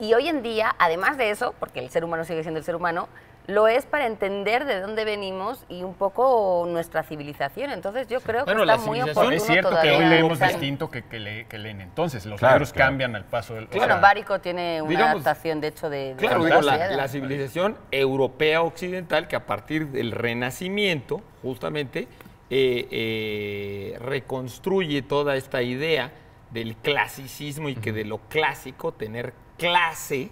Y hoy en día, además de eso, porque el ser humano sigue siendo el ser humano, lo es para entender de dónde venimos y un poco nuestra civilización. Entonces yo creo que Bueno, está la muy civilización oportuno Es cierto que todavía hoy leemos buscar- distinto que leen entonces. Los Claro, libros claro. cambian al paso del... Bueno, Bárico tiene una digamos, adaptación, de hecho, de claro, digo, fantasía. la civilización europea occidental que a partir del Renacimiento, justamente, reconstruye toda esta idea del clasicismo y que de lo clásico, tener clase,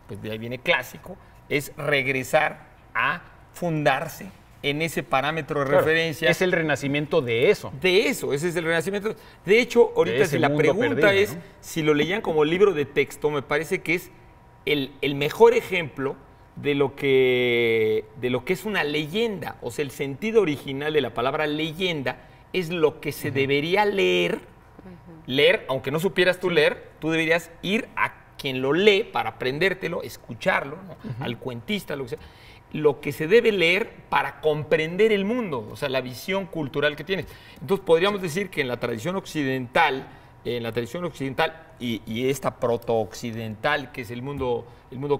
pues de ahí viene clásico, es regresar a fundarse en ese parámetro de referencia. Es el renacimiento de eso. De eso, ese es el Renacimiento. De hecho, ahorita ese si la mundo pregunta perdido, es ¿no? si lo leían como libro de texto, me parece que es el mejor ejemplo de lo que es una leyenda. O sea, el sentido original de la palabra leyenda es lo que se debería leer. Leer, aunque no supieras tú leer, tú deberías ir a quien lo lee para aprendértelo, escucharlo, ¿no? Al cuentista, lo que sea. Lo que se debe leer para comprender el mundo, o sea, la visión cultural que tienes. Entonces, podríamos decir que en la tradición occidental, y esta proto-occidental, que es el mundo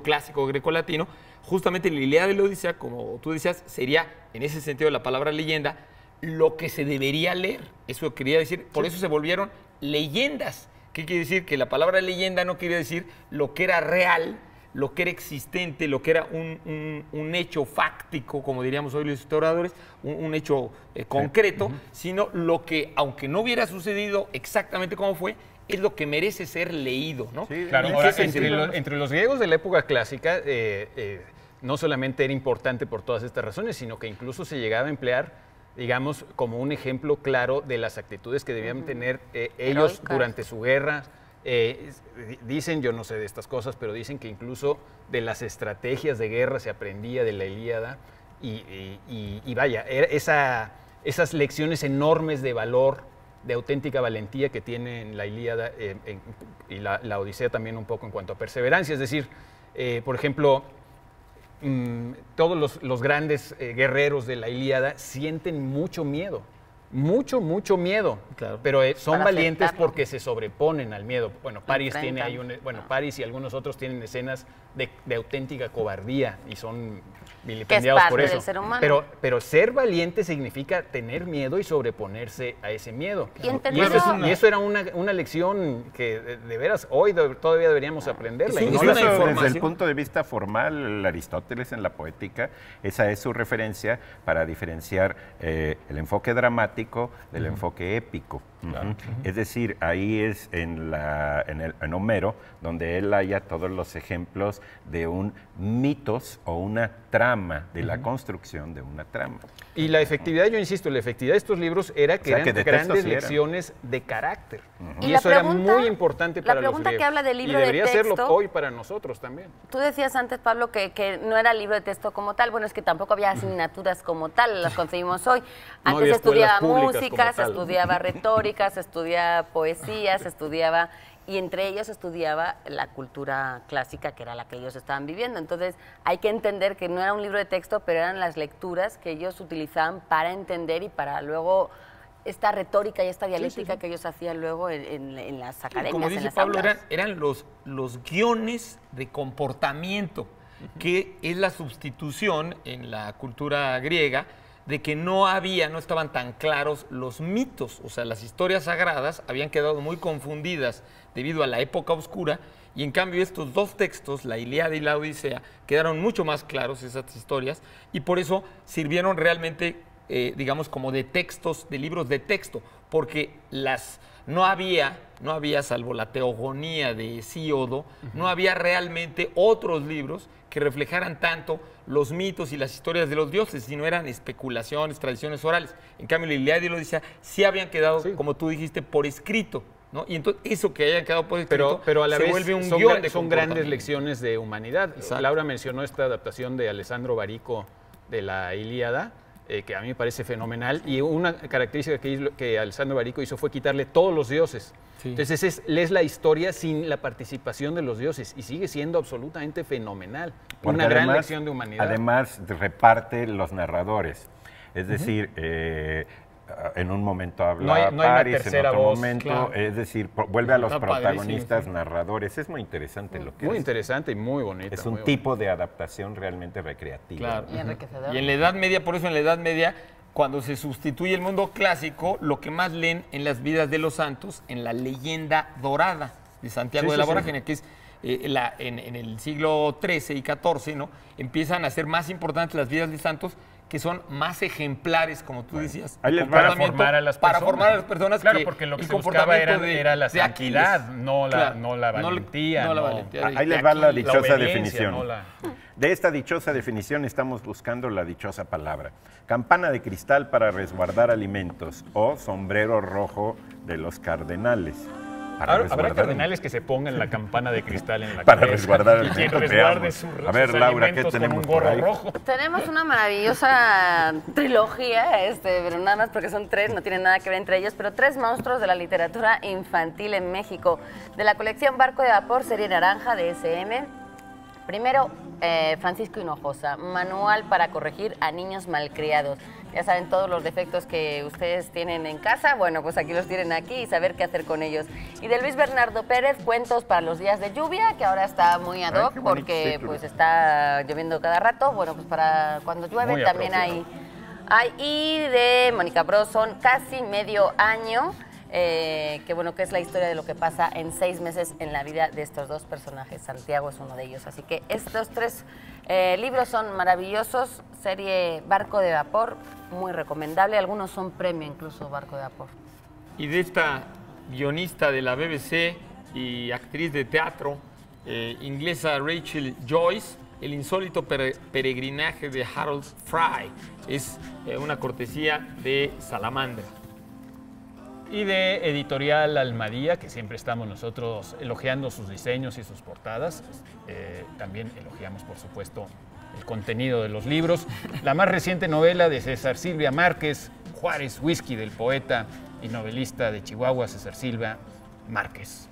clásico grecolatino, justamente la Ilíada y la Odisea, como tú decías, sería, en ese sentido de la palabra leyenda, lo que se debería leer. Eso quería decir, por eso se volvieron leyendas. ¿Qué quiere decir? Que la palabra leyenda no quiere decir lo que era real, lo que era existente, lo que era un hecho fáctico, como diríamos hoy los historiadores, un hecho concreto, sino lo que, aunque no hubiera sucedido exactamente como fue, es lo que merece ser leído, ¿no? Sí, Claro, ¿Y en ahora, qué sentido? entre los griegos de la época clásica, no solamente era importante por todas estas razones, sino que incluso se llegaba a emplear, digamos, como un ejemplo claro de las actitudes que debían tener ellos Heroicas. durante su guerra. Dicen, yo no sé de estas cosas, pero dicen que incluso de las estrategias de guerra se aprendía de la Ilíada y vaya, esas lecciones enormes de valor, de auténtica valentía que tienen la Ilíada y la Odisea también un poco en cuanto a perseverancia. Es decir, por ejemplo, todos los grandes guerreros de la Ilíada sienten mucho miedo. Mucho miedo, Claro. pero son Para valientes aceptarlo. porque se sobreponen al miedo. Bueno, París tiene ahí enfrentan. París y algunos otros tienen escenas de auténtica cobardía y son Que es vilipendiados por parte eso. del ser humano. Pero ser valiente significa tener miedo y sobreponerse a ese miedo. Y entenderlo. Eso era una lección que de veras hoy todavía deberíamos aprenderla. Es y no una la- Incluso desde información. el punto de vista formal, Aristóteles en la poética, esa es su referencia para diferenciar el enfoque dramático del enfoque épico. Ujú. Es decir, ahí es en Homero donde él halla todos los ejemplos de un mitos o una trama, de la construcción de una trama. Y la efectividad, yo insisto, la efectividad de estos libros era que O sea, eran que de texto grandes sí eran. lecciones de carácter. Y Y la eso era pregunta- muy importante la para los pregunta que griegos. habla del libro y debería de serlo texto- hoy para nosotros también. Tú decías antes, Pablo, que no era libro de texto como tal. Bueno, es que tampoco había asignaturas como tal, las concebimos hoy. No Antes había se estudiaba escuelas públicas música, como se tal. estudiaba retórica, se estudiaba poesía, se estudiaba... Y entre ellos se estudiaba la cultura clásica, que era la que ellos estaban viviendo. Entonces, hay que entender que no era un libro de texto, pero eran las lecturas que ellos utilizaban para entender y para luego esta retórica y esta dialéctica que ellos hacían luego en las academias, como en dice las Pablo, aulas. eran los guiones de comportamiento, que es la sustitución en la cultura griega de que no estaban tan claros los mitos, o sea, las historias sagradas habían quedado muy confundidas debido a la época oscura, y en cambio estos dos textos, la Ilíada y la Odisea, quedaron mucho más claros esas historias, y por eso sirvieron realmente, digamos, como de textos, de libros de texto, porque no había, salvo la teogonía de Hesíodo, no había realmente otros libros que reflejaran tanto los mitos y las historias de los dioses, sino eran especulaciones, tradiciones orales. En cambio, la Ilíada y la Odisea sí habían quedado, como tú dijiste, por escrito, ¿no? Y entonces eso que hayan quedado por escrito pero a la se vez vuelve un son, guión de son grandes lecciones de humanidad. Exacto. Laura mencionó esta adaptación de Alessandro Barico de la Ilíada, que a mí me parece fenomenal, y una característica que Alessandro Barico hizo fue quitarle todos los dioses. Sí. Entonces lees la historia sin la participación de los dioses y sigue siendo absolutamente fenomenal. Porque una gran lección de humanidad. Además reparte los narradores, es decir, en un momento habla Paris, en otro momento, claro. Es decir, vuelve a los protagonistas narradores. Es muy interesante lo que Muy interesante y muy bonito. Es un tipo de adaptación realmente recreativa. Claro. Y enriquecedora. Y en la Edad Media, por eso en la Edad Media, cuando se sustituye el mundo clásico, lo que más leen en las vidas de los santos, en la leyenda dorada de Santiago de la Vorágine, que es en el siglo XIII y XIV, ¿no? Empiezan a ser más importantes las vidas de santos, que son más ejemplares, como tú decías. Para formar a las personas. Para formar a las personas. Claro, porque lo que se buscaba era la santidad, no la valentía. Ahí les va la dichosa definición. De esta dichosa definición estamos buscando la dichosa palabra. Campana de cristal para resguardar alimentos o sombrero rojo de los cardenales. Habrá cardenales que se pongan la campana de cristal en la para cabeza. resguardar y quien resguarde a ver, Laura, ¿qué tenemos por ahí? Rojo. Tenemos una maravillosa trilogía, pero nada más porque son tres, no tienen nada que ver entre ellos, pero tres monstruos de la literatura infantil en México. De la colección Barco de Vapor, serie naranja de SM. Primero, Francisco Hinojosa, manual para corregir a niños malcriados. Ya saben todos los defectos que ustedes tienen en casa, bueno, pues aquí los tienen aquí y saber qué hacer con ellos. Y de Luis Bernardo Pérez, cuentos para los días de lluvia, que ahora está muy ad hoc porque pues está lloviendo cada rato. Bueno, pues para cuando llueve muy también hay. Y de Mónica Broson, Casi medio año, que bueno, que es la historia de lo que pasa en 6 meses en la vida de estos dos personajes. Santiago es uno de ellos. Así que estos tres libros son maravillosos. Serie Barco de Vapor, muy recomendable. Algunos son premio incluso, Barco de Vapor. Y de esta guionista de la BBC y actriz de teatro inglesa Rachel Joyce, El insólito peregrinaje de Harold Fry. Es una cortesía de Salamandra. Y de Editorial Almadía, que siempre estamos nosotros elogiando sus diseños y sus portadas. También elogiamos, por supuesto, el contenido de los libros. La más reciente novela de César Silvia Márquez, Juárez Whisky, del poeta y novelista de Chihuahua, César Silvia Márquez.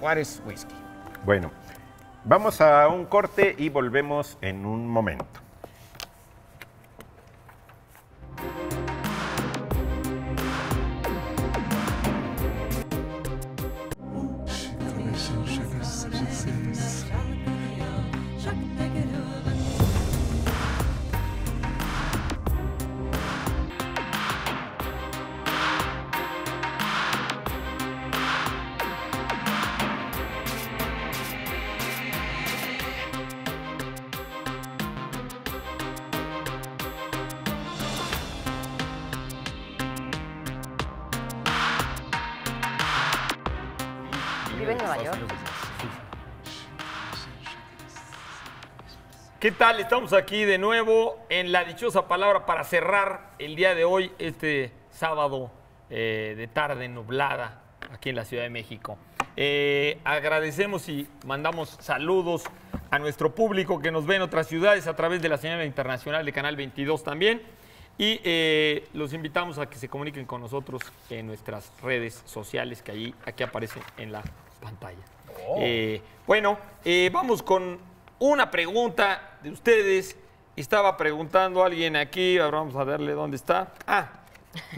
Juárez Whisky. Bueno, vamos a un corte y volvemos en un momento. Vive en Nueva York. ¿Qué tal? Estamos aquí de nuevo en la dichosa palabra para cerrar el día de hoy, este sábado de tarde nublada aquí en la Ciudad de México. Agradecemos y mandamos saludos a nuestro público que nos ve en otras ciudades a través de la señal internacional de Canal 22 también. Y los invitamos a que se comuniquen con nosotros en nuestras redes sociales que aquí aparecen en la pantalla. Bueno, vamos con una pregunta de ustedes. Estaba preguntando a alguien aquí, ahora vamos a verle dónde está.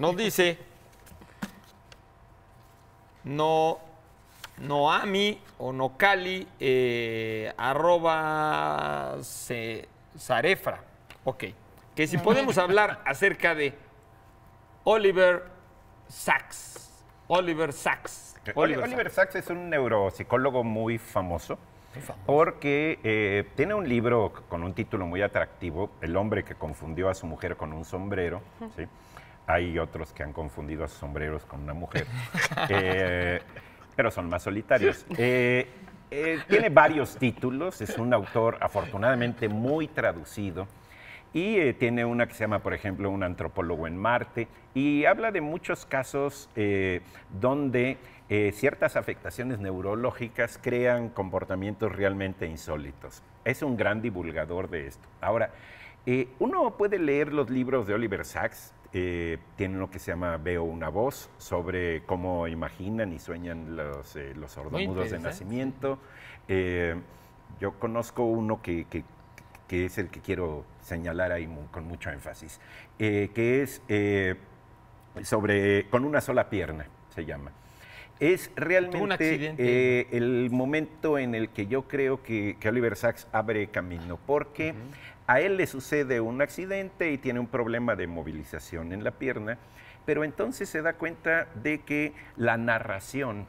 Nos dice, Noami o Nocali @Zarefra. Ok. Que si podemos hablar acerca de Oliver Sacks. Oliver Sacks es un neuropsicólogo muy famoso. Porque tiene un libro con un título muy atractivo, El hombre que confundió a su mujer con un sombrero. ¿Sí? Hay otros que han confundido a sus sombreros con una mujer, pero son más solitarios. Tiene varios títulos, es un autor afortunadamente muy traducido. Y tiene una que se llama, por ejemplo, Un antropólogo en Marte, y habla de muchos casos donde ciertas afectaciones neurológicas crean comportamientos realmente insólitos. Es un gran divulgador de esto. Ahora, uno puede leer los libros de Oliver Sacks, tiene uno que se llama Veo una voz, sobre cómo imaginan y sueñan los sordomudos de nacimiento. Yo conozco uno que es el que quiero señalar ahí con mucho énfasis, que es con una sola pierna, se llama. Es realmente el momento en el que yo creo que Oliver Sacks abre camino, porque a él le sucede un accidente y tiene un problema de movilización en la pierna, pero entonces se da cuenta de que la narración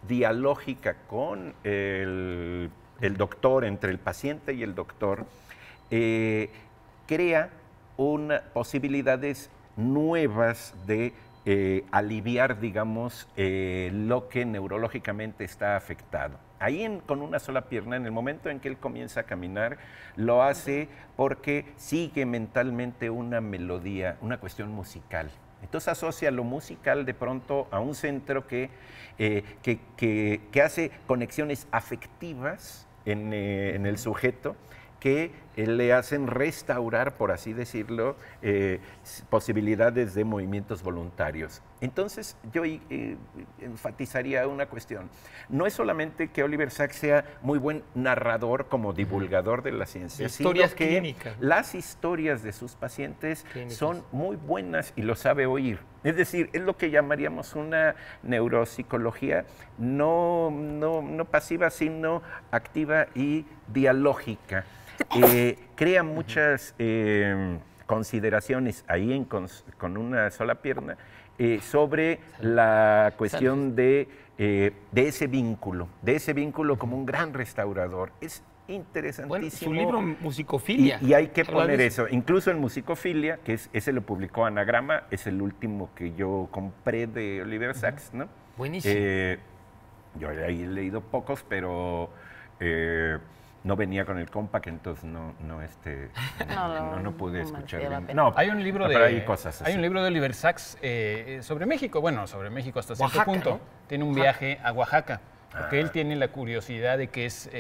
dialógica con el doctor, entre el paciente y el doctor, crea posibilidades nuevas de aliviar, digamos, lo que neurológicamente está afectado. Ahí con una sola pierna, en el momento en que él comienza a caminar, lo hace porque sigue mentalmente una melodía, una cuestión musical. Entonces asocia lo musical de pronto a un centro que hace conexiones afectivas en el sujeto, que le hacen restaurar, por así decirlo, posibilidades de movimientos voluntarios. Entonces, yo enfatizaría una cuestión. No es solamente que Oliver Sacks sea muy buen narrador como divulgador de la ciencia, sino que las historias de sus pacientes son muy buenas y lo sabe oír. Es decir, es lo que llamaríamos una neuropsicología no pasiva, sino activa y dialógica. Crea muchas consideraciones ahí con una sola pierna sobre la cuestión de ese vínculo como un gran restaurador. Es interesantísimo. Bueno, su libro Musicofilia. Y hay que poner eso. Incluso en Musicofilia, que ese lo publicó Anagrama, es el último que yo compré de Oliver Sacks, ¿no? Buenísimo. Yo ahí he leído pocos, pero no venía con el compact, entonces no pude escuchar bien. No, hay un libro hay cosas así. Hay un libro de Oliver Sacks sobre México, sobre México hasta cierto punto. ¿No? Tiene un viaje a Oaxaca, porque él tiene la curiosidad de que es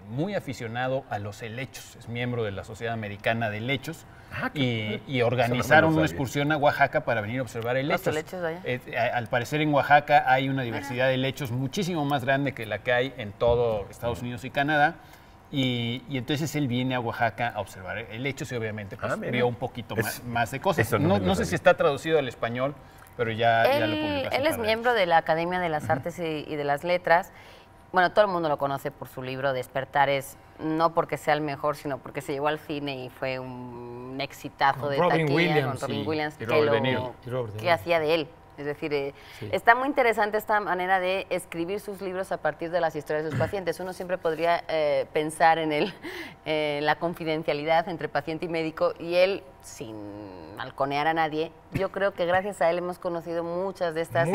muy aficionado a los helechos, es miembro de la Sociedad Americana de Helechos, y organizaron una excursión a Oaxaca para venir a observar helechos. Al parecer en Oaxaca hay una diversidad de helechos muchísimo más grande que la que hay en todo Estados Unidos y Canadá. Y entonces él viene a Oaxaca a observar helechos y obviamente vio un poquito más de cosas. No sé si está traducido al español, pero ya lo publicó. Él es miembro de la Academia de las Artes y de las Letras. Bueno, todo el mundo lo conoce por su libro Despertares, no porque sea el mejor, sino porque se llevó al cine y fue un exitazo de taquilla con Robin Williams, que hacía de él. Es decir, está muy interesante esta manera de escribir sus libros a partir de las historias de sus pacientes. Uno siempre podría pensar en la confidencialidad entre paciente y médico, y él, sin balconear a nadie, yo creo que gracias a él hemos conocido muchas de estas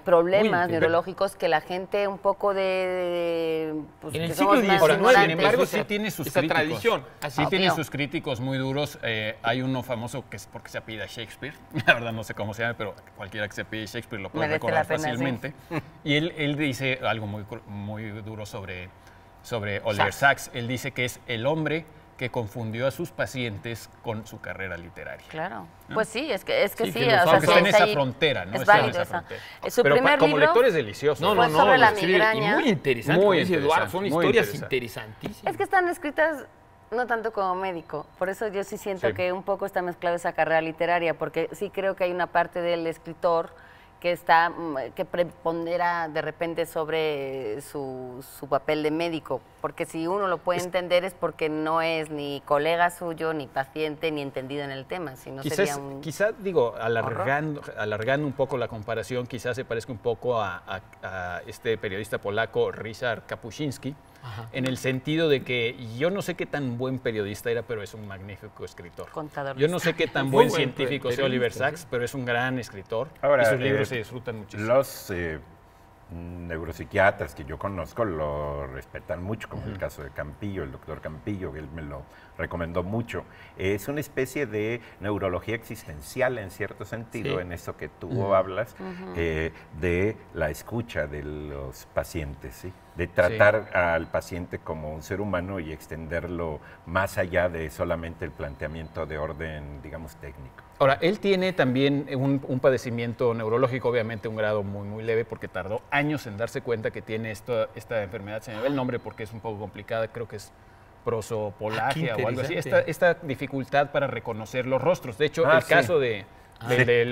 problemas neurológicos que la gente un poco en el siglo XIX, sin embargo, sí tiene sus críticos. Tradición. Sí tiene sus críticos muy duros. Hay uno famoso que es porque se apellida Shakespeare. La verdad no sé cómo se llama, pero cualquiera que se apellide Shakespeare lo puede recordar fácilmente. Y él dice algo muy duro sobre Oliver Sacks. Él dice que es el hombre que confundió a sus pacientes con su carrera literaria. Claro. Pues sí, es que sí. Aunque está en esa frontera, ¿no? Es válido esa. Su primer como libro lector es delicioso. Fue sobre la migraña. Y muy interesante, como dice Eduardo, son historias interesantísimas. Es que están escritas no tanto como médico, por eso yo sí siento que un poco está mezclado esa carrera literaria, porque sí creo que hay una parte del escritor que prepondera de repente sobre su papel de médico, porque si uno lo puede entender es porque no es ni colega suyo, ni paciente, ni entendido en el tema, sino sería un... Quizás, digo, alargando un poco la comparación, quizás se parezca un poco a este periodista polaco Ryszard Kapuscinski, en el sentido de que yo no sé qué tan buen periodista era, pero es un magnífico escritor. Contador. Yo no sé qué tan buen científico sea Oliver Sacks, pero es un gran escritor. Ahora, y sus libros se disfrutan muchísimo. Los neuropsiquiatras que yo conozco lo respetan mucho, como el caso de Campillo, el doctor Campillo, que él me lo recomendó mucho. Es una especie de neurología existencial en cierto sentido, en eso que tú hablas, de la escucha de los pacientes, ¿sí? De tratar al paciente como un ser humano y extenderlo más allá de solamente el planteamiento de orden, digamos, técnico. Ahora, él tiene también un padecimiento neurológico, obviamente un grado muy, muy leve, porque tardó años en darse cuenta que tiene esta enfermedad. Se me va el nombre porque es un poco complicada, creo que es prosopolagia o algo así. Esta dificultad para reconocer los rostros. De hecho, el caso del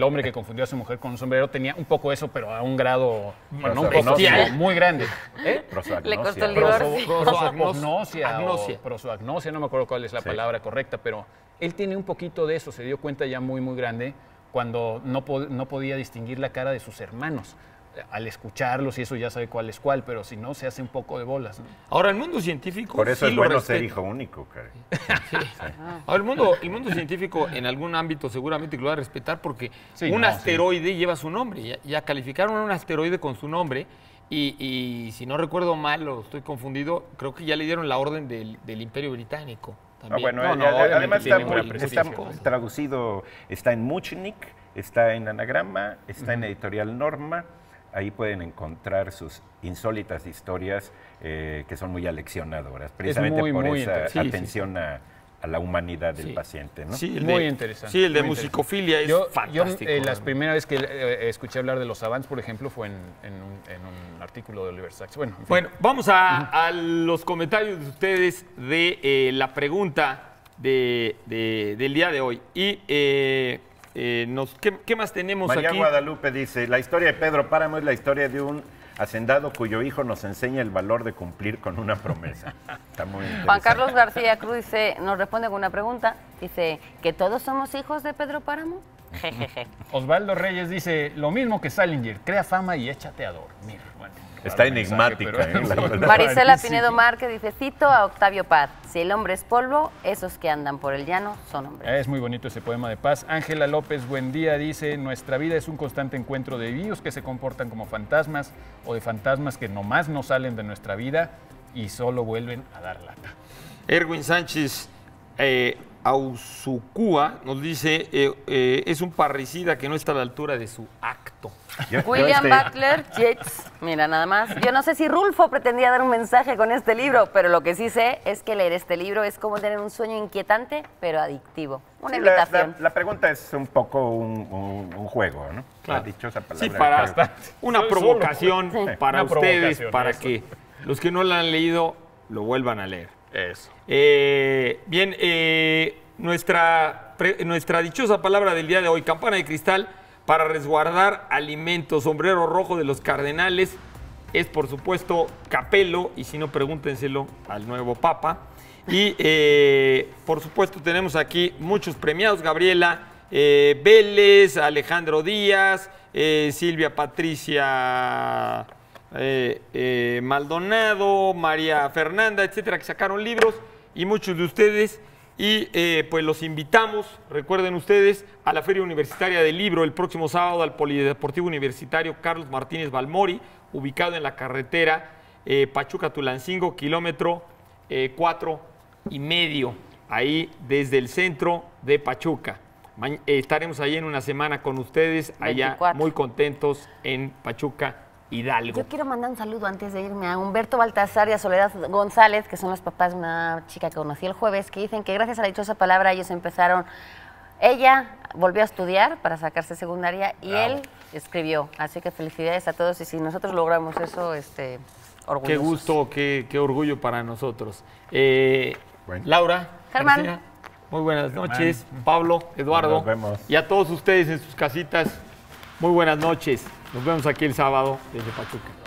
hombre que confundió a su mujer con un sombrero tenía un poco eso, pero a un grado muy grande. Le costó el divorcio. Prosoagnosia, no me acuerdo cuál es la palabra correcta, pero él tiene un poquito de eso, se dio cuenta ya muy, muy grande cuando no podía distinguir la cara de sus hermanos. Al escucharlos y eso ya sabe cuál es cuál, pero si no, se hace un poco de bolas, ¿no? Ahora, el mundo científico... Por eso es bueno ser hijo único, Karen. Ahora, el mundo científico en algún ámbito seguramente lo va a respetar porque asteroide lleva su nombre. Ya calificaron un asteroide con su nombre y si no recuerdo mal o estoy confundido, creo que ya le dieron la orden del Imperio Británico. También. Además está traducido, está en Muchnik, está en Anagrama, está en Editorial Norma. Ahí pueden encontrar sus insólitas historias que son muy aleccionadoras, precisamente por esa atención a la humanidad del paciente, ¿no? Sí, muy interesante. Sí, el de musicofilia es fantástico. La primera vez que escuché hablar de los savants, por ejemplo, fue en un artículo de Oliver Sacks. Bueno, vamos a los comentarios de ustedes de la pregunta del día de hoy. Y ¿qué más tenemos aquí? María Guadalupe dice, la historia de Pedro Páramo es la historia de un hacendado cuyo hijo nos enseña el valor de cumplir con una promesa. Está muy interesante. Juan Carlos García Cruz dice, nos responde con una pregunta, dice, ¿que todos somos hijos de Pedro Páramo? Jejeje. Osvaldo Reyes dice, lo mismo que Salinger, crea fama y échate a dormir. Bueno, está enigmática. Marisela Pinedo Márquez dice, cito a Octavio Paz, si el hombre es polvo, esos que andan por el llano son hombres. Es muy bonito ese poema de paz. Ángela López, buen día, dice, nuestra vida es un constante encuentro de vivos que se comportan como fantasmas o de fantasmas que nomás no salen de nuestra vida y solo vuelven a dar lata. Erwin Sánchez Ausucúa nos dice, es un parricida que no está a la altura de su acto. William Butler Yates, mira nada más. Yo no sé si Rulfo pretendía dar un mensaje con este libro, pero lo que sí sé es que leer este libro es como tener un sueño inquietante, pero adictivo. Una invitación. La pregunta es un poco un juego, ¿no? Claro. La dichosa palabra. Sí, para una provocación para ustedes, para que los que no la han leído lo vuelvan a leer. Eso. Bien, nuestra dichosa palabra del día de hoy, campana de cristal para resguardar alimentos, sombrero rojo de los cardenales, es por supuesto Capello, y si no, pregúntenselo al nuevo Papa. Y por supuesto tenemos aquí muchos premiados, Gabriela Vélez, Alejandro Díaz, Silvia Patricia Maldonado, María Fernanda, etcétera, que sacaron libros, y muchos de ustedes. Y pues los invitamos, recuerden ustedes, a la Feria Universitaria del Libro el próximo sábado al Polideportivo Universitario Carlos Martínez Balmori, ubicado en la carretera Pachuca-Tulancingo, kilómetro 4,5, ahí desde el centro de Pachuca. Estaremos ahí en una semana con ustedes, allá 24. Muy contentos en Pachuca, Hidalgo. Yo quiero mandar un saludo antes de irme a Humberto Baltasar y a Soledad González, que son los papás de una chica que conocí el jueves, que dicen que gracias a la dichosa palabra ellos empezaron, ella volvió a estudiar para sacarse secundaria y él escribió. Así que felicidades a todos y si nosotros logramos eso, orgullosos. Qué gusto, qué orgullo para nosotros. Laura, Germán. García, muy buenas noches. Pablo, Eduardo, Nos vemos. y a todos ustedes en sus casitas, Muy buenas noches. Nos vemos aquí el sábado desde Pachuca.